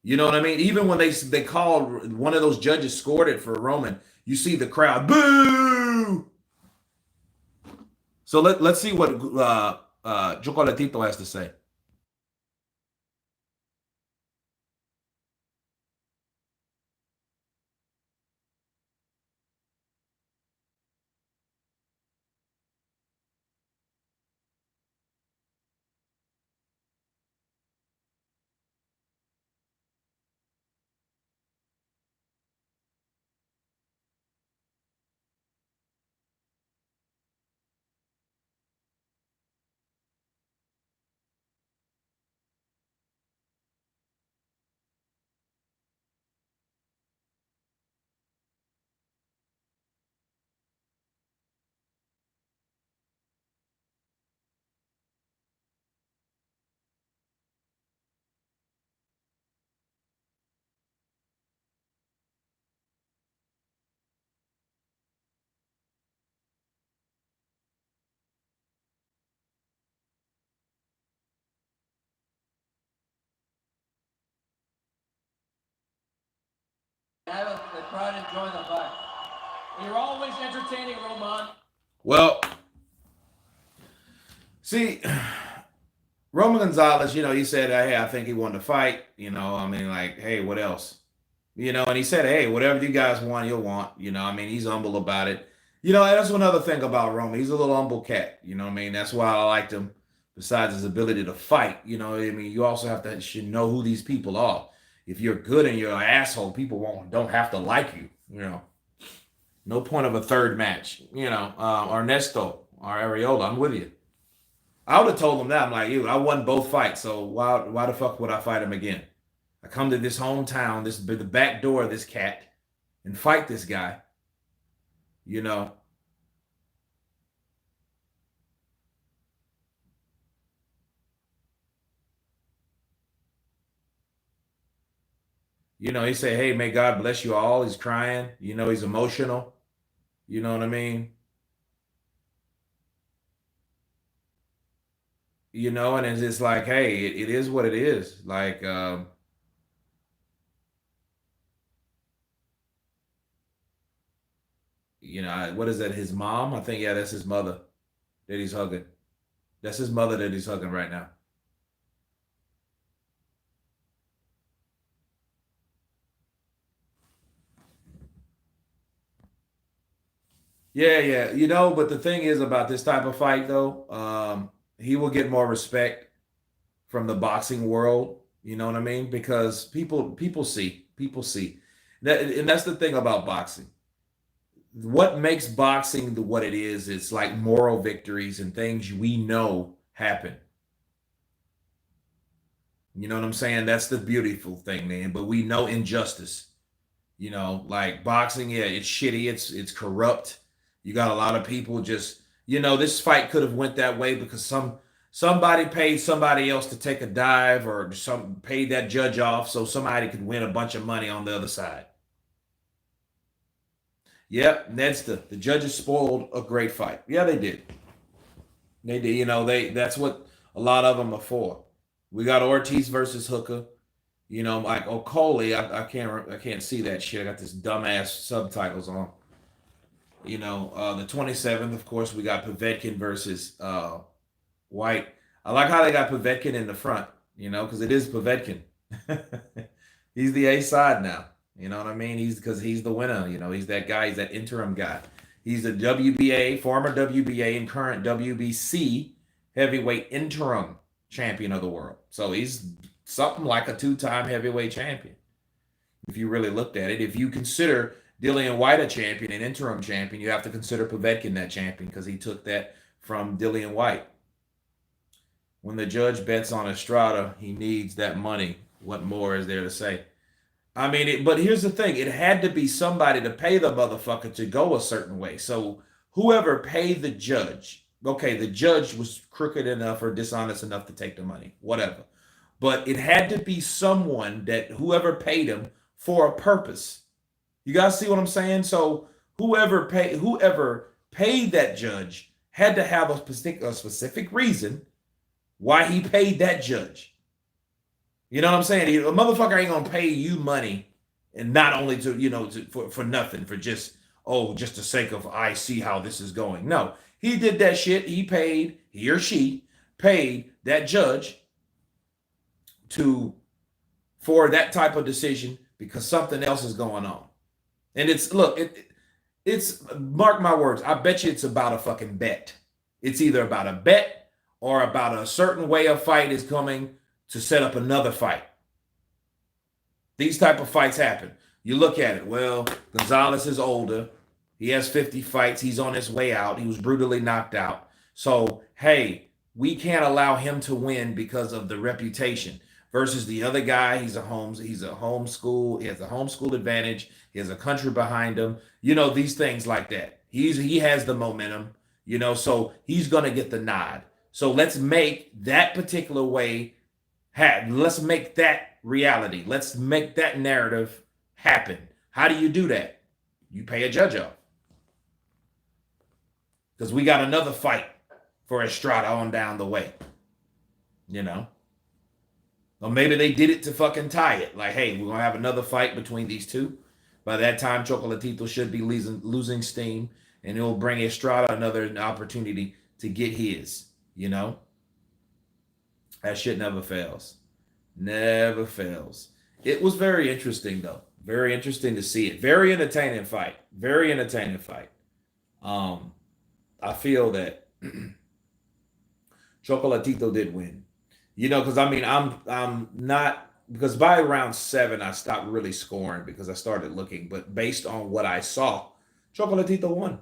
Speaker 1: You know what I mean? Even when they called one of those judges scored it for Roman, you see the crowd boo. So let's see what Chocolatito has to say.
Speaker 2: Have a crowd enjoy the fight. You're always entertaining, Roman.
Speaker 1: Well, see, Roman Gonzalez, he said, hey, I think he won the fight. I mean, like, hey, what else? And he said, hey, whatever you guys want, you'll want. I mean, he's humble about it. That's another thing about Roman. He's a little humble cat. I mean, that's why I liked him. Besides his ability to fight, I mean, you also have to should know who these people are. If you're good and you're an asshole, people don't have to like you. No point of a third match. Ernesto or Areola, I'm with you. I would have told him that. I'm like, I won both fights, so why the fuck would I fight him again? I come to this hometown, the back door of this cat, and fight this guy. You know. He say, hey, may God bless you all. He's crying. He's emotional. You know what I mean? And it's just like, hey, it is what it is. Like, what is that? His mom? I think, yeah, that's his mother that he's hugging. That's his mother that he's hugging right now. Yeah, yeah. But the thing is about this type of fight, though, he will get more respect from the boxing world. You know what I mean? Because people see that, and that's the thing about boxing. What makes boxing what it is? It's like moral victories and things we know happen. You know what I'm saying? That's the beautiful thing, man. But we know injustice. Like boxing, yeah, it's shitty. It's corrupt. You got a lot of people just, this fight could have went that way because somebody paid somebody else to take a dive or some paid that judge off so somebody could win a bunch of money on the other side. Yep, that's the judges spoiled a great fight. Yeah, they did. They did. That's what a lot of them are for. We got Ortiz versus Hooker. Like Okoli, I can't see that shit. I got this dumbass subtitles on. The 27th, of course, we got Povetkin versus White. I like how they got Povetkin in the front, because it is Povetkin. He's the A side now. You know what I mean? Because he's the winner. He's that guy. He's that interim guy. He's the WBA, former WBA, and current WBC heavyweight interim champion of the world. So he's something like a two-time heavyweight champion. If you really looked at it, if you consider Dillian White a champion, an interim champion, you have to consider Povetkin that champion because he took that from Dillian White. When the judge bets on Estrada, he needs that money. What more is there to say? I mean, but here's the thing. It had to be somebody to pay the motherfucker to go a certain way. So whoever paid the judge, okay, the judge was crooked enough or dishonest enough to take the money, whatever. But it had to be someone that whoever paid him for a purpose. You guys see what I'm saying? So whoever paid that judge had to have a specific reason why he paid that judge. You know what I'm saying? A motherfucker ain't gonna pay you money and not only for nothing, for just the sake of I see how this is going. No, he did that shit. He or she paid that judge for that type of decision because something else is going on. And it's mark my words, I bet you it's about a fucking bet. It's either about a bet or about a certain way a fight is coming to set up another fight. These type of fights happen. You look at it. Well, Gonzalez is older. He has 50 fights. He's on his way out. He was brutally knocked out. So, hey, we can't allow him to win because of the reputation. Versus the other guy, he's a homeschool. He has a homeschool advantage. He has a country behind him. These things like that. He has the momentum. So he's gonna get the nod. So let's make that particular way happen. Let's make that reality. Let's make that narrative happen. How do you do that? You pay a judge off. Because we got another fight for Estrada on down the way. Or maybe they did it to fucking tie it. Like, hey, we're going to have another fight between these two. By that time, Chocolatito should be losing steam. And it will bring Estrada another opportunity to get his. That shit never fails. Never fails. It was very interesting, though. Very interesting to see it. Very entertaining fight. Very entertaining fight. I feel that Chocolatito did win. Because I'm not, because by round 7 I stopped really scoring because I started looking. But based on what I saw, Chocolatito won.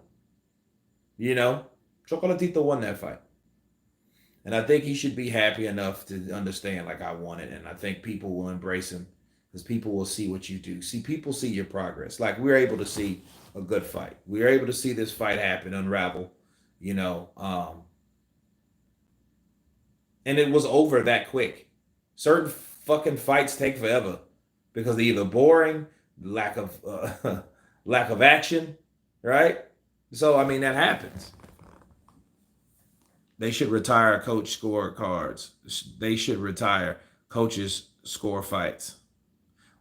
Speaker 1: Chocolatito won that fight. And I think he should be happy enough to understand, like, I won it. And I think people will embrace him because people will see what you do. See, people see your progress. Like, we're able to see a good fight. We're able to see this fight happen, unravel, and it was over that quick. Certain fucking fights take forever because they're either boring, lack of action, right? So, that happens. They should retire coach score cards. They should retire coaches score fights.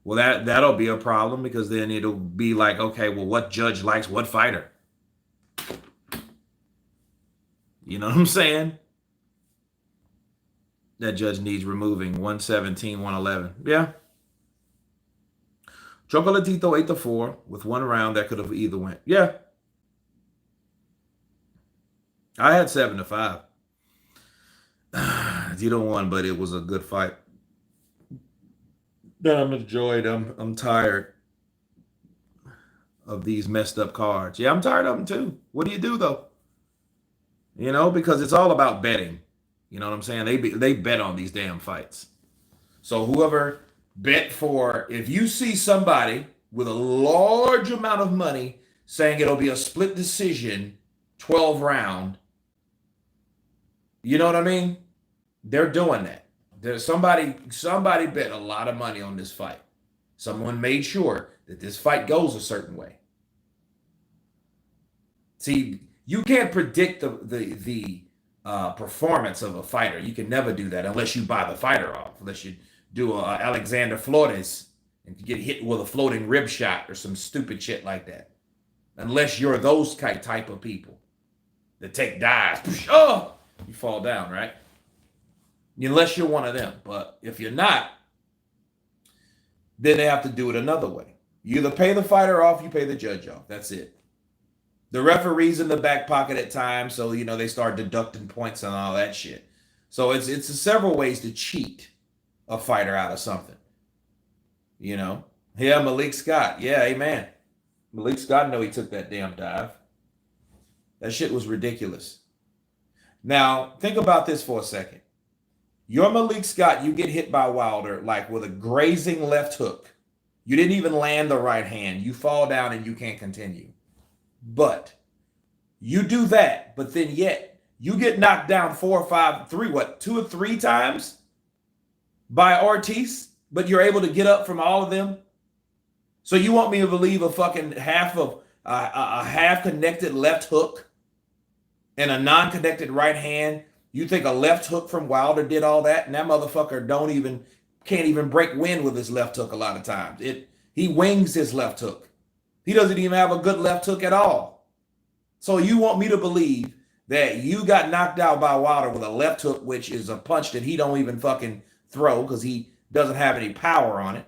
Speaker 1: Well, that'll be a problem because then it'll be like, okay, well, what judge likes what fighter? You know what I'm saying? That judge needs removing 117, 111. Yeah. Chocolatito 8-4 with one round that could have either went. Yeah. I had 7-5. You don't won, but it was a good fight. That I'm enjoyed. I'm tired of these messed up cards. Yeah, I'm tired of them too. What do you do though? You know, because it's all about betting. You know what I'm saying? They bet on these damn fights. So whoever bet for, if you see somebody with a large amount of money saying it'll be a split decision, 12 round, you know what I mean? They're doing that. There's somebody bet a lot of money on this fight. Someone made sure that this fight goes a certain way. See, you can't predict the performance of a fighter. You can never do that unless you buy the fighter off. Unless you do a Alexander Flores and get hit with a floating rib shot or some stupid shit like that. Unless you're those type of people that take dives. Oh, you fall down, right? Unless you're one of them. But if you're not, then they have to do it another way. You either pay the fighter off, you pay the judge off. That's it. The referee's in the back pocket at times, so you know they start deducting points and all that shit. So it's several ways to cheat a fighter out of something. You know? Yeah, Malik Scott. Yeah, amen. Malik Scott know he took that damn dive. That shit was ridiculous. Now, think about this for a second. You're Malik Scott, you get hit by Wilder like with a grazing left hook. You didn't even land the right hand. You fall down and you can't continue. But you do that, but then yet you get knocked down 4 or 5, 3, what, 2 or 3 times by Ortiz, but you're able to get up from all of them. So you want me to believe a fucking half connected left hook and a non-connected right hand? You think a left hook from Wilder did all that? And that motherfucker can't even break wind with his left hook a lot of times. He wings his left hook. He doesn't even have a good left hook at all. So you want me to believe that you got knocked out by Wilder with a left hook, which is a punch that he don't even fucking throw because he doesn't have any power on it,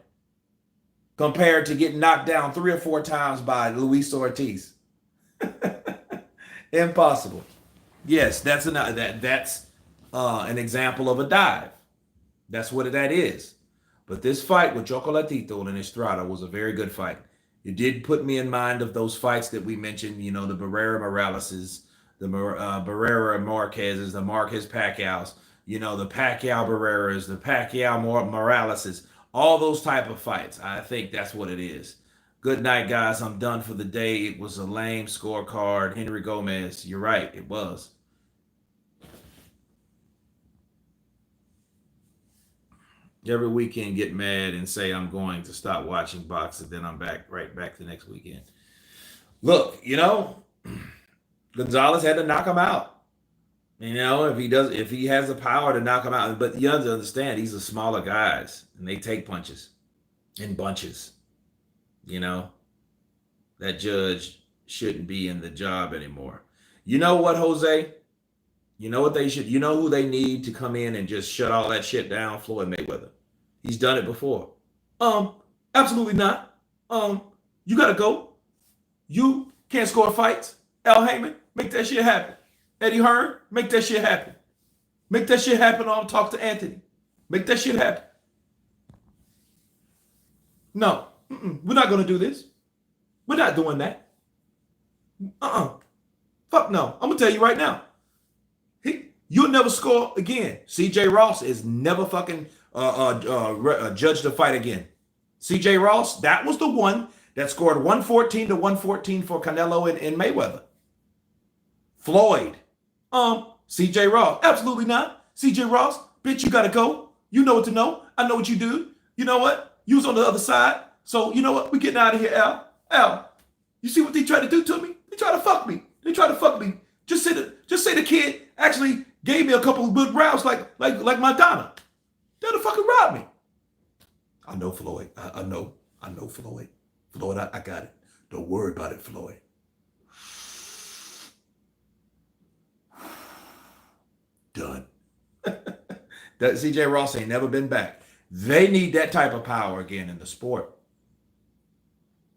Speaker 1: compared to getting knocked down 3 or 4 times by Luis Ortiz. Impossible. Yes, that's an example of a dive. That's what that is. But this fight with Chocolatito and Estrada was a very good fight. It did put me in mind of those fights that we mentioned, you know, the Barrera Moraleses, the Barrera Marquezes, the Marquez Pacquiaos, you know, the Pacquiao Barreras, the Pacquiao Moraleses, all those type of fights. I think that's what it is. Good night, guys. I'm done for the day. It was a lame scorecard. Henry Gomez, you're right. It was. Every weekend get mad and say I'm going to stop watching boxing, then I'm right back the next weekend. Look, you know, Gonzalez had to knock him out. You know, if he has the power to knock him out, but you have to understand these are smaller guys and they take punches in bunches. You know, that judge shouldn't be in the job anymore. You know what, Jose? You know what they should, you know who they need to come in and just shut all that shit down? Floyd Mayweather. He's done it before. Absolutely not. You gotta go. You can't score fights. Al Heyman, make that shit happen. Eddie Hearn, make that shit happen. Make that shit happen, or I'll talk to Anthony. Make that shit happen. No, we're not gonna do this. We're not doing that. Fuck no. I'm gonna tell you right now. You'll never score again. CJ Ross is never fucking judged a fight again. CJ Ross, that was the one that scored 114 to 114 for Canelo and Mayweather. Floyd, CJ Ross, absolutely not. CJ Ross, bitch, you gotta go. You know what to know. I know what you do. You know what? You was on the other side. So you know what? We getting out of here, Al. Al, you see what they tried to do to me? They tried to fuck me. They tried to fuck me. Just say the kid actually gave me a couple of good rounds like Madonna. They'll fucking rob me. I know, Floyd. I know, Floyd. Floyd, I got it. Don't worry about it, Floyd. That CJ Ross ain't never been back. They need that type of power again in the sport.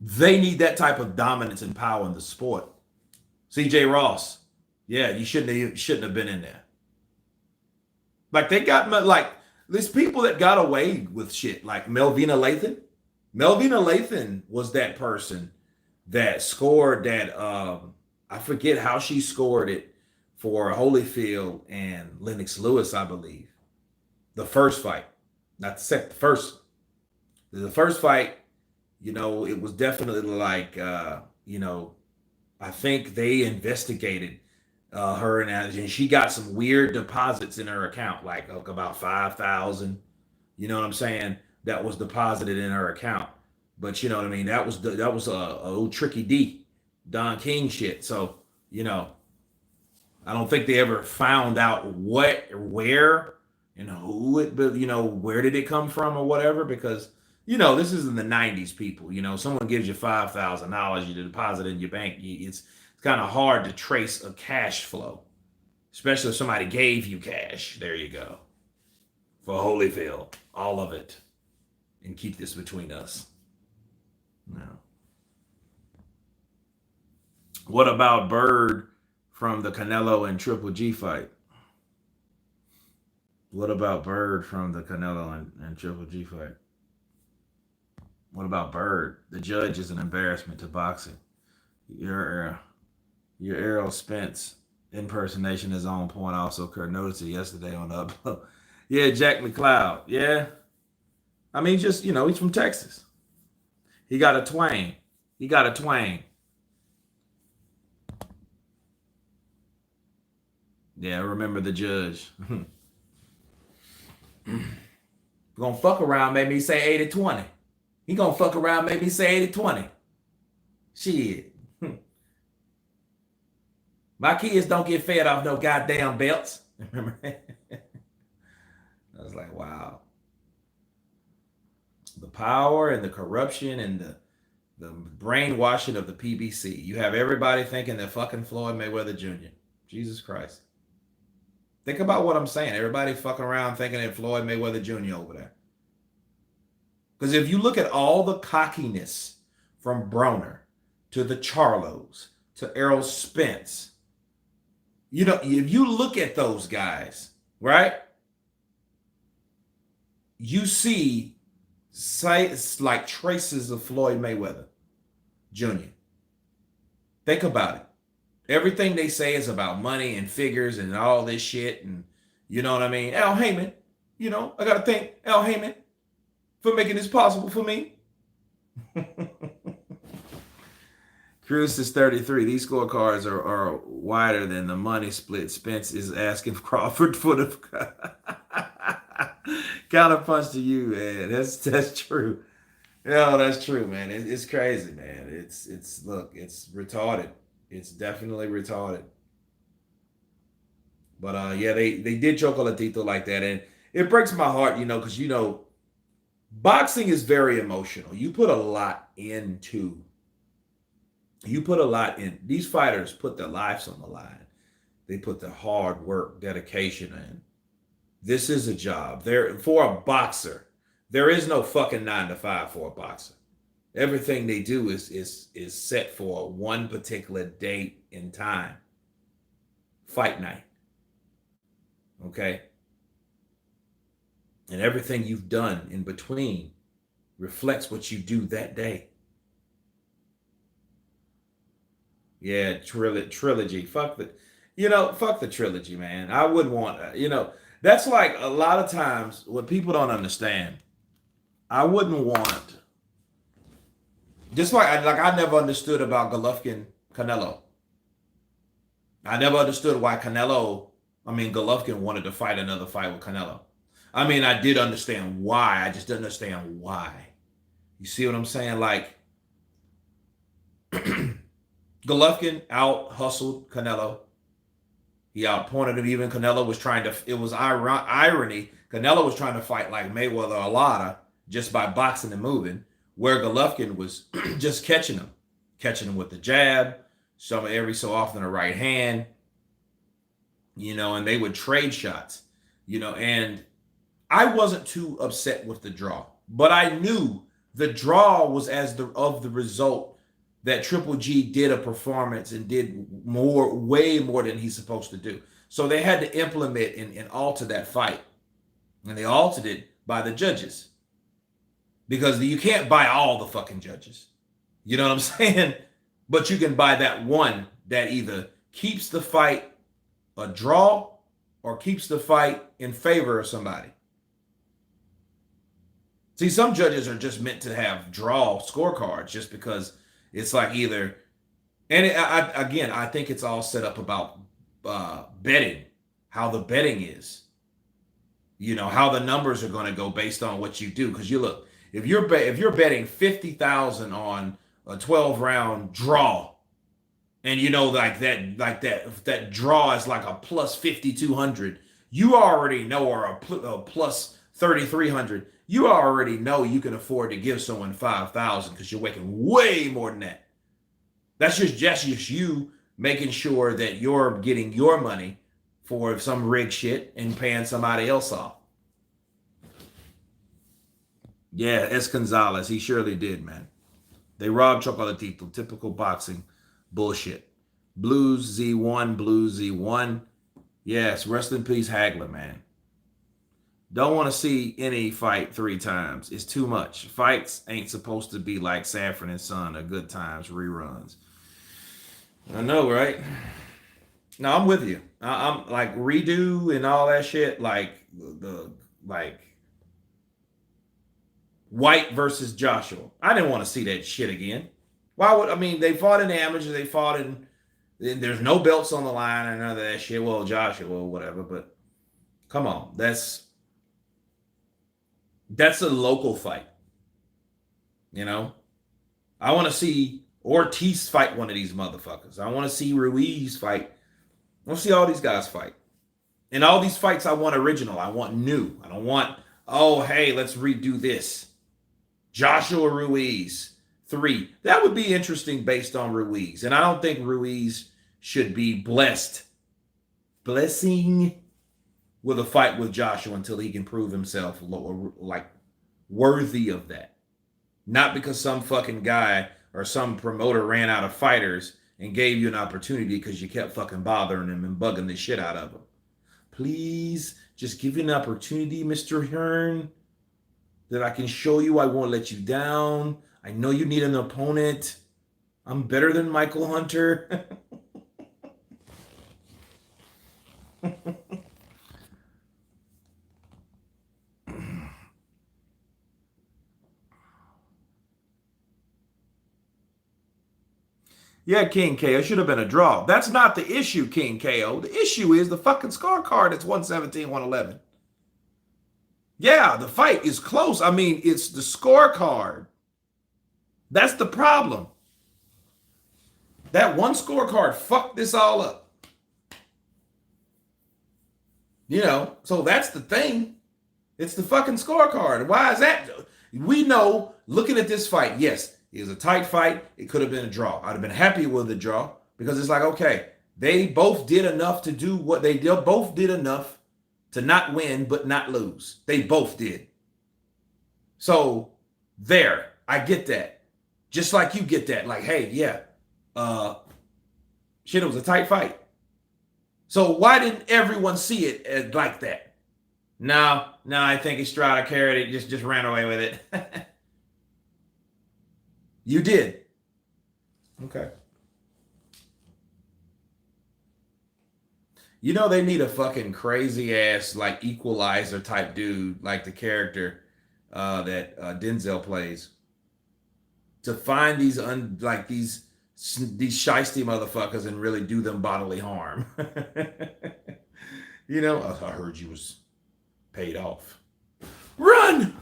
Speaker 1: They need that type of dominance and power in the sport. CJ Ross, yeah, you shouldn't have been in there. Like they got like there's people that got away with shit, like Melvina Lathan. Melvina Lathan was that person that scored that. I forget how she scored it for Holyfield and Lennox Lewis, I believe. The first fight, not the second, the first. The first fight, you know, it was definitely like, you know, I think they investigated her and she got some weird deposits in her account, like about 5,000. You know what I'm saying? That was deposited in her account. But you know what I mean? That was a old Tricky D, Don King shit. So you know, I don't think they ever found out what, where, and who it, but you know, where did it come from or whatever? Because you know, this is in the '90s, people. You know, someone gives you $5,000, you deposit it in your bank. It's kind of hard to trace a cash flow, especially if somebody gave you cash. There you go. For Holyfield, all of it, and keep this between us. No. What about Bird from the Canelo and Triple G fight? What about Bird from the Canelo and Triple G fight? What about Bird? The judge is an embarrassment to boxing. Your Errol Spence impersonation is on point. Also, Kurt noticed it yesterday on the upload. Yeah, Jack McLeod. Yeah. I mean, just, you know, he's from Texas. He got a twang. He got a twang. Yeah, remember the judge. Gonna fuck around, made me say 80-20. He gonna fuck around, made me say 80-20. Shit. My kids don't get fed off no goddamn belts. Remember? I was like, wow. The power and the corruption and the brainwashing of the PBC. You have everybody thinking that fucking Floyd Mayweather Jr. Jesus Christ. Think about what I'm saying. Everybody fucking around thinking that Floyd Mayweather Jr. over there. Because if you look at all the cockiness from Broner to the Charlos to Errol Spence, you know, if you look at those guys, right, you see sites like traces of Floyd Mayweather Jr. Think about it. Everything they say is about money and figures and all this shit. And you know what I mean? Al Heyman, you know, I got to thank Al Heyman for making this possible for me. Cruz is 33. These scorecards are wider than the money split. Spence is asking Crawford for the counterpunch to you, man. That's true. Yeah, that's true, man. It's crazy, man. It's look, it's retarded. It's definitely retarded. But yeah, they did Chocolatito like that, and it breaks my heart, you know, because you know, boxing is very emotional. You put a lot in. These fighters put their lives on the line. They put their hard work, dedication in. This is a job. For a boxer, there is no fucking 9 to 5 for a boxer. Everything they do is set for one particular date and time. Fight night. Okay? And everything you've done in between reflects what you do that day. Yeah, trilogy. Fuck the trilogy, man. I wouldn't want, you know, that's like a lot of times what people don't understand. I wouldn't want, just like I never understood about Golovkin Canelo. I never understood why Golovkin wanted to fight another fight with Canelo. I mean, I did understand why. I just didn't understand why. You see what I'm saying? Like, Golovkin out-hustled Canelo. He outpointed him. Even Canelo was trying to, it was irony. Canelo was trying to fight like Mayweather or Lada just by boxing and moving, where Golovkin was just catching him with the jab, every so often a right hand, you know, and they would trade shots, you know, and I wasn't too upset with the draw, but I knew the draw was of the result that Triple G did a performance and did way more than he's supposed to do. So they had to implement and alter that fight. And they altered it by the judges. Because you can't buy all the fucking judges. You know what I'm saying? But you can buy that one that either keeps the fight a draw or keeps the fight in favor of somebody. See, some judges are just meant to have draw scorecards just because it's like either, and I think it's all set up about betting, how the betting is, you know, how the numbers are going to go based on what you do. Because you look, if you're betting 50,000 on a 12-round draw, and you know that draw is like a plus 5,200, you already know, or a plus 3,300. You already know you can afford to give someone 5,000 because you're making way more than that. That's just you making sure that you're getting your money for some rig shit and paying somebody else off. Yeah, Gonzalez, he surely did, man. They robbed Chocolatito. Typical boxing bullshit. Blues Z1. Yes, rest in peace, Hagler, man. Don't want to see any fight 3 times. It's too much. Fights ain't supposed to be like Sanford and Son or Good Times reruns. I know, right? No, I'm with you. I'm like redo and all that shit. Like White versus Joshua. I didn't want to see that shit again. Why would, I mean, they fought in the amateurs. They fought in, there's no belts on the line and none of that shit. Well, Joshua, whatever. But come on, that's a local fight. You know, I want to see Ortiz fight one of these motherfuckers. I want to see Ruiz fight. I want to see all these guys fight. And all these fights, I want original. I want new. I don't want, oh, hey, let's redo this. Joshua Ruiz 3. That would be interesting based on Ruiz. And I don't think Ruiz should be blessing with a fight with Joshua until he can prove himself like worthy of that. Not because some fucking guy or some promoter ran out of fighters and gave you an opportunity because you kept fucking bothering him and bugging the shit out of him. Please, just give you an opportunity, Mr. Hearn, that I can show you I won't let you down. I know you need an opponent. I'm better than Michael Hunter. Yeah, King KO should have been a draw. That's not the issue, King KO. The issue is the fucking scorecard. It's 117, 111. Yeah, the fight is close. I mean, it's the scorecard. That's the problem. That one scorecard fucked this all up. You know, so that's the thing. It's the fucking scorecard. Why is that? We know, looking at this fight, yes, it was a tight fight. It could have been a draw. I'd have been happy with the draw because it's like, okay, they both did enough to do what they did. Both did enough to not win, but not lose. They both did. So there, I get that. Just like you get that. Like, hey, yeah, shit, it was a tight fight. So why didn't everyone see it like that? No, I think Estrada carried it, just ran away with it. You did. Okay. You know, they need a fucking crazy ass, like, equalizer type dude, like the character that Denzel plays, to find these these shiesty motherfuckers and really do them bodily harm. You know, I heard you was paid off. Run!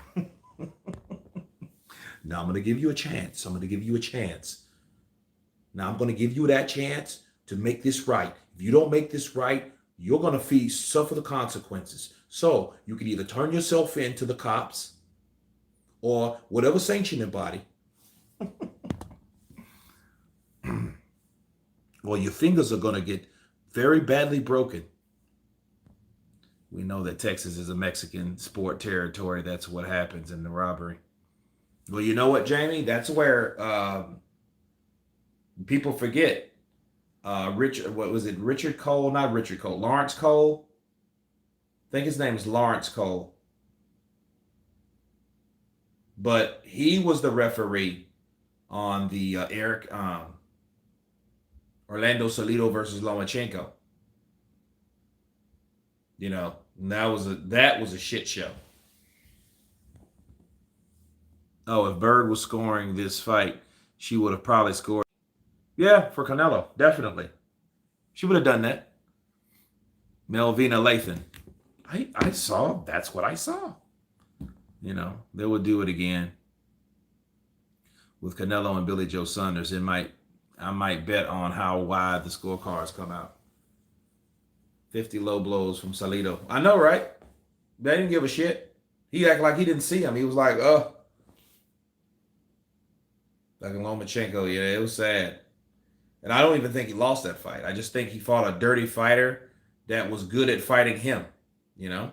Speaker 1: Now I'm going to give you a chance. Now I'm going to give you that chance to make this right. If you don't make this right, you're going to suffer the consequences. So you can either turn yourself in to the cops or whatever sanctioning body, or your fingers are going to get very badly broken We know that Texas is a Mexican sport territory. That's what happens in the robbery. Well, you know what, Jamie? That's where people forget. Richard, what was it? Richard Cole, not Richard Cole, Lawrence Cole. I think his name is Lawrence Cole. But he was the referee on the Orlando Salido versus Lomachenko. You know, that was a shit show. Oh, if Bird was scoring this fight, she would have probably scored. Yeah, for Canelo, definitely. She would have done that. Melvina Lathan. I saw, that's what I saw. You know, they would do it again. With Canelo and Billy Joe Saunders, I might bet on how wide the scorecards come out. 50 low blows from Salido. I know, right? They didn't give a shit. He acted like he didn't see him. He was like, like in Lomachenko, yeah, it was sad. And I don't even think he lost that fight. I just think he fought a dirty fighter that was good at fighting him, you know?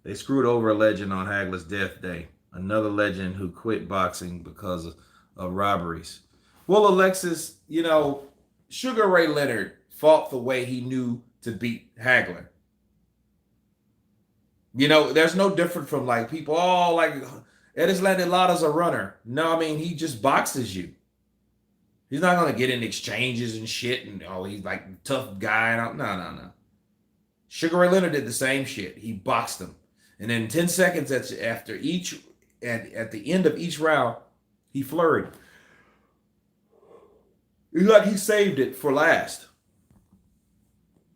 Speaker 1: They screwed over a legend on Hagler's death day. Another legend who quit boxing because of robberies. Well, Alexis, you know, Sugar Ray Leonard fought the way he knew to beat Hagler. You know, there's no different from like people, oh, like Erislandy Lada's a runner. No, I mean, he just boxes you. He's not going to get in exchanges and shit and, oh, he's like a tough guy. No. Sugar Ray Leonard did the same shit. He boxed him. And then 10 seconds after each, at the end of each round, he flurried. It's like he saved it for last.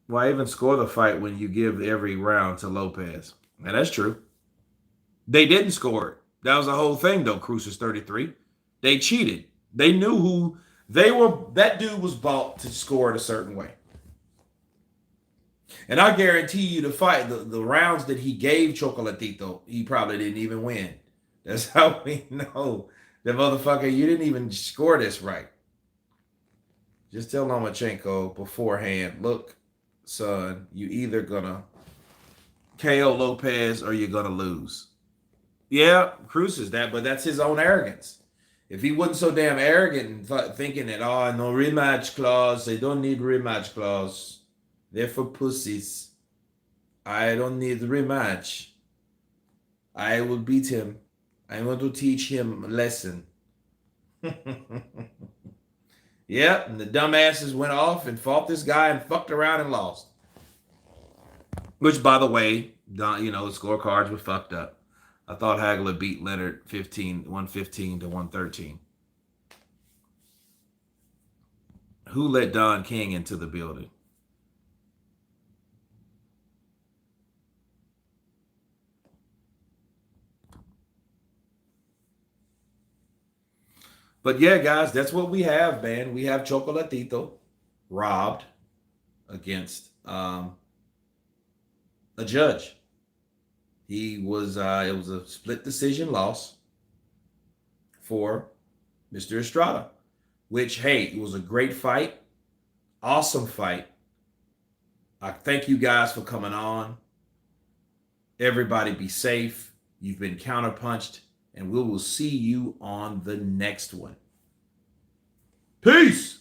Speaker 1: Why even score the fight when you give every round to Lopez? Now, that's true. They didn't score it. That was the whole thing, though, Cruiser's 33. They cheated. They knew who they were. That dude was bought to score it a certain way. And I guarantee you the fight, the rounds that he gave Chocolatito, he probably didn't even win. That's how we know. The motherfucker, you didn't even score this right. Just tell Lomachenko beforehand, look, son, you either gonna KO Lopez or you're gonna lose. Yeah, Cruz is that, but that's his own arrogance. If he wasn't so damn arrogant and thinking that, oh, no rematch clause, they don't need rematch clause. They're for pussies. I don't need the rematch. I will beat him. I want to teach him a lesson. Yep, and the dumbasses went off and fought this guy and fucked around and lost. Which, by the way, you know, the scorecards were fucked up. I thought Hagler beat Leonard 115 to 113. Who let Don King into the building? But yeah, guys, that's what we have, man. We have Chocolatito robbed against a judge. It was a split decision loss for Mr. Estrada, which, hey, it was a great fight. Awesome fight. I thank you guys for coming on. Everybody be safe. You've been counterpunched. And we will see you on the next one. Peace.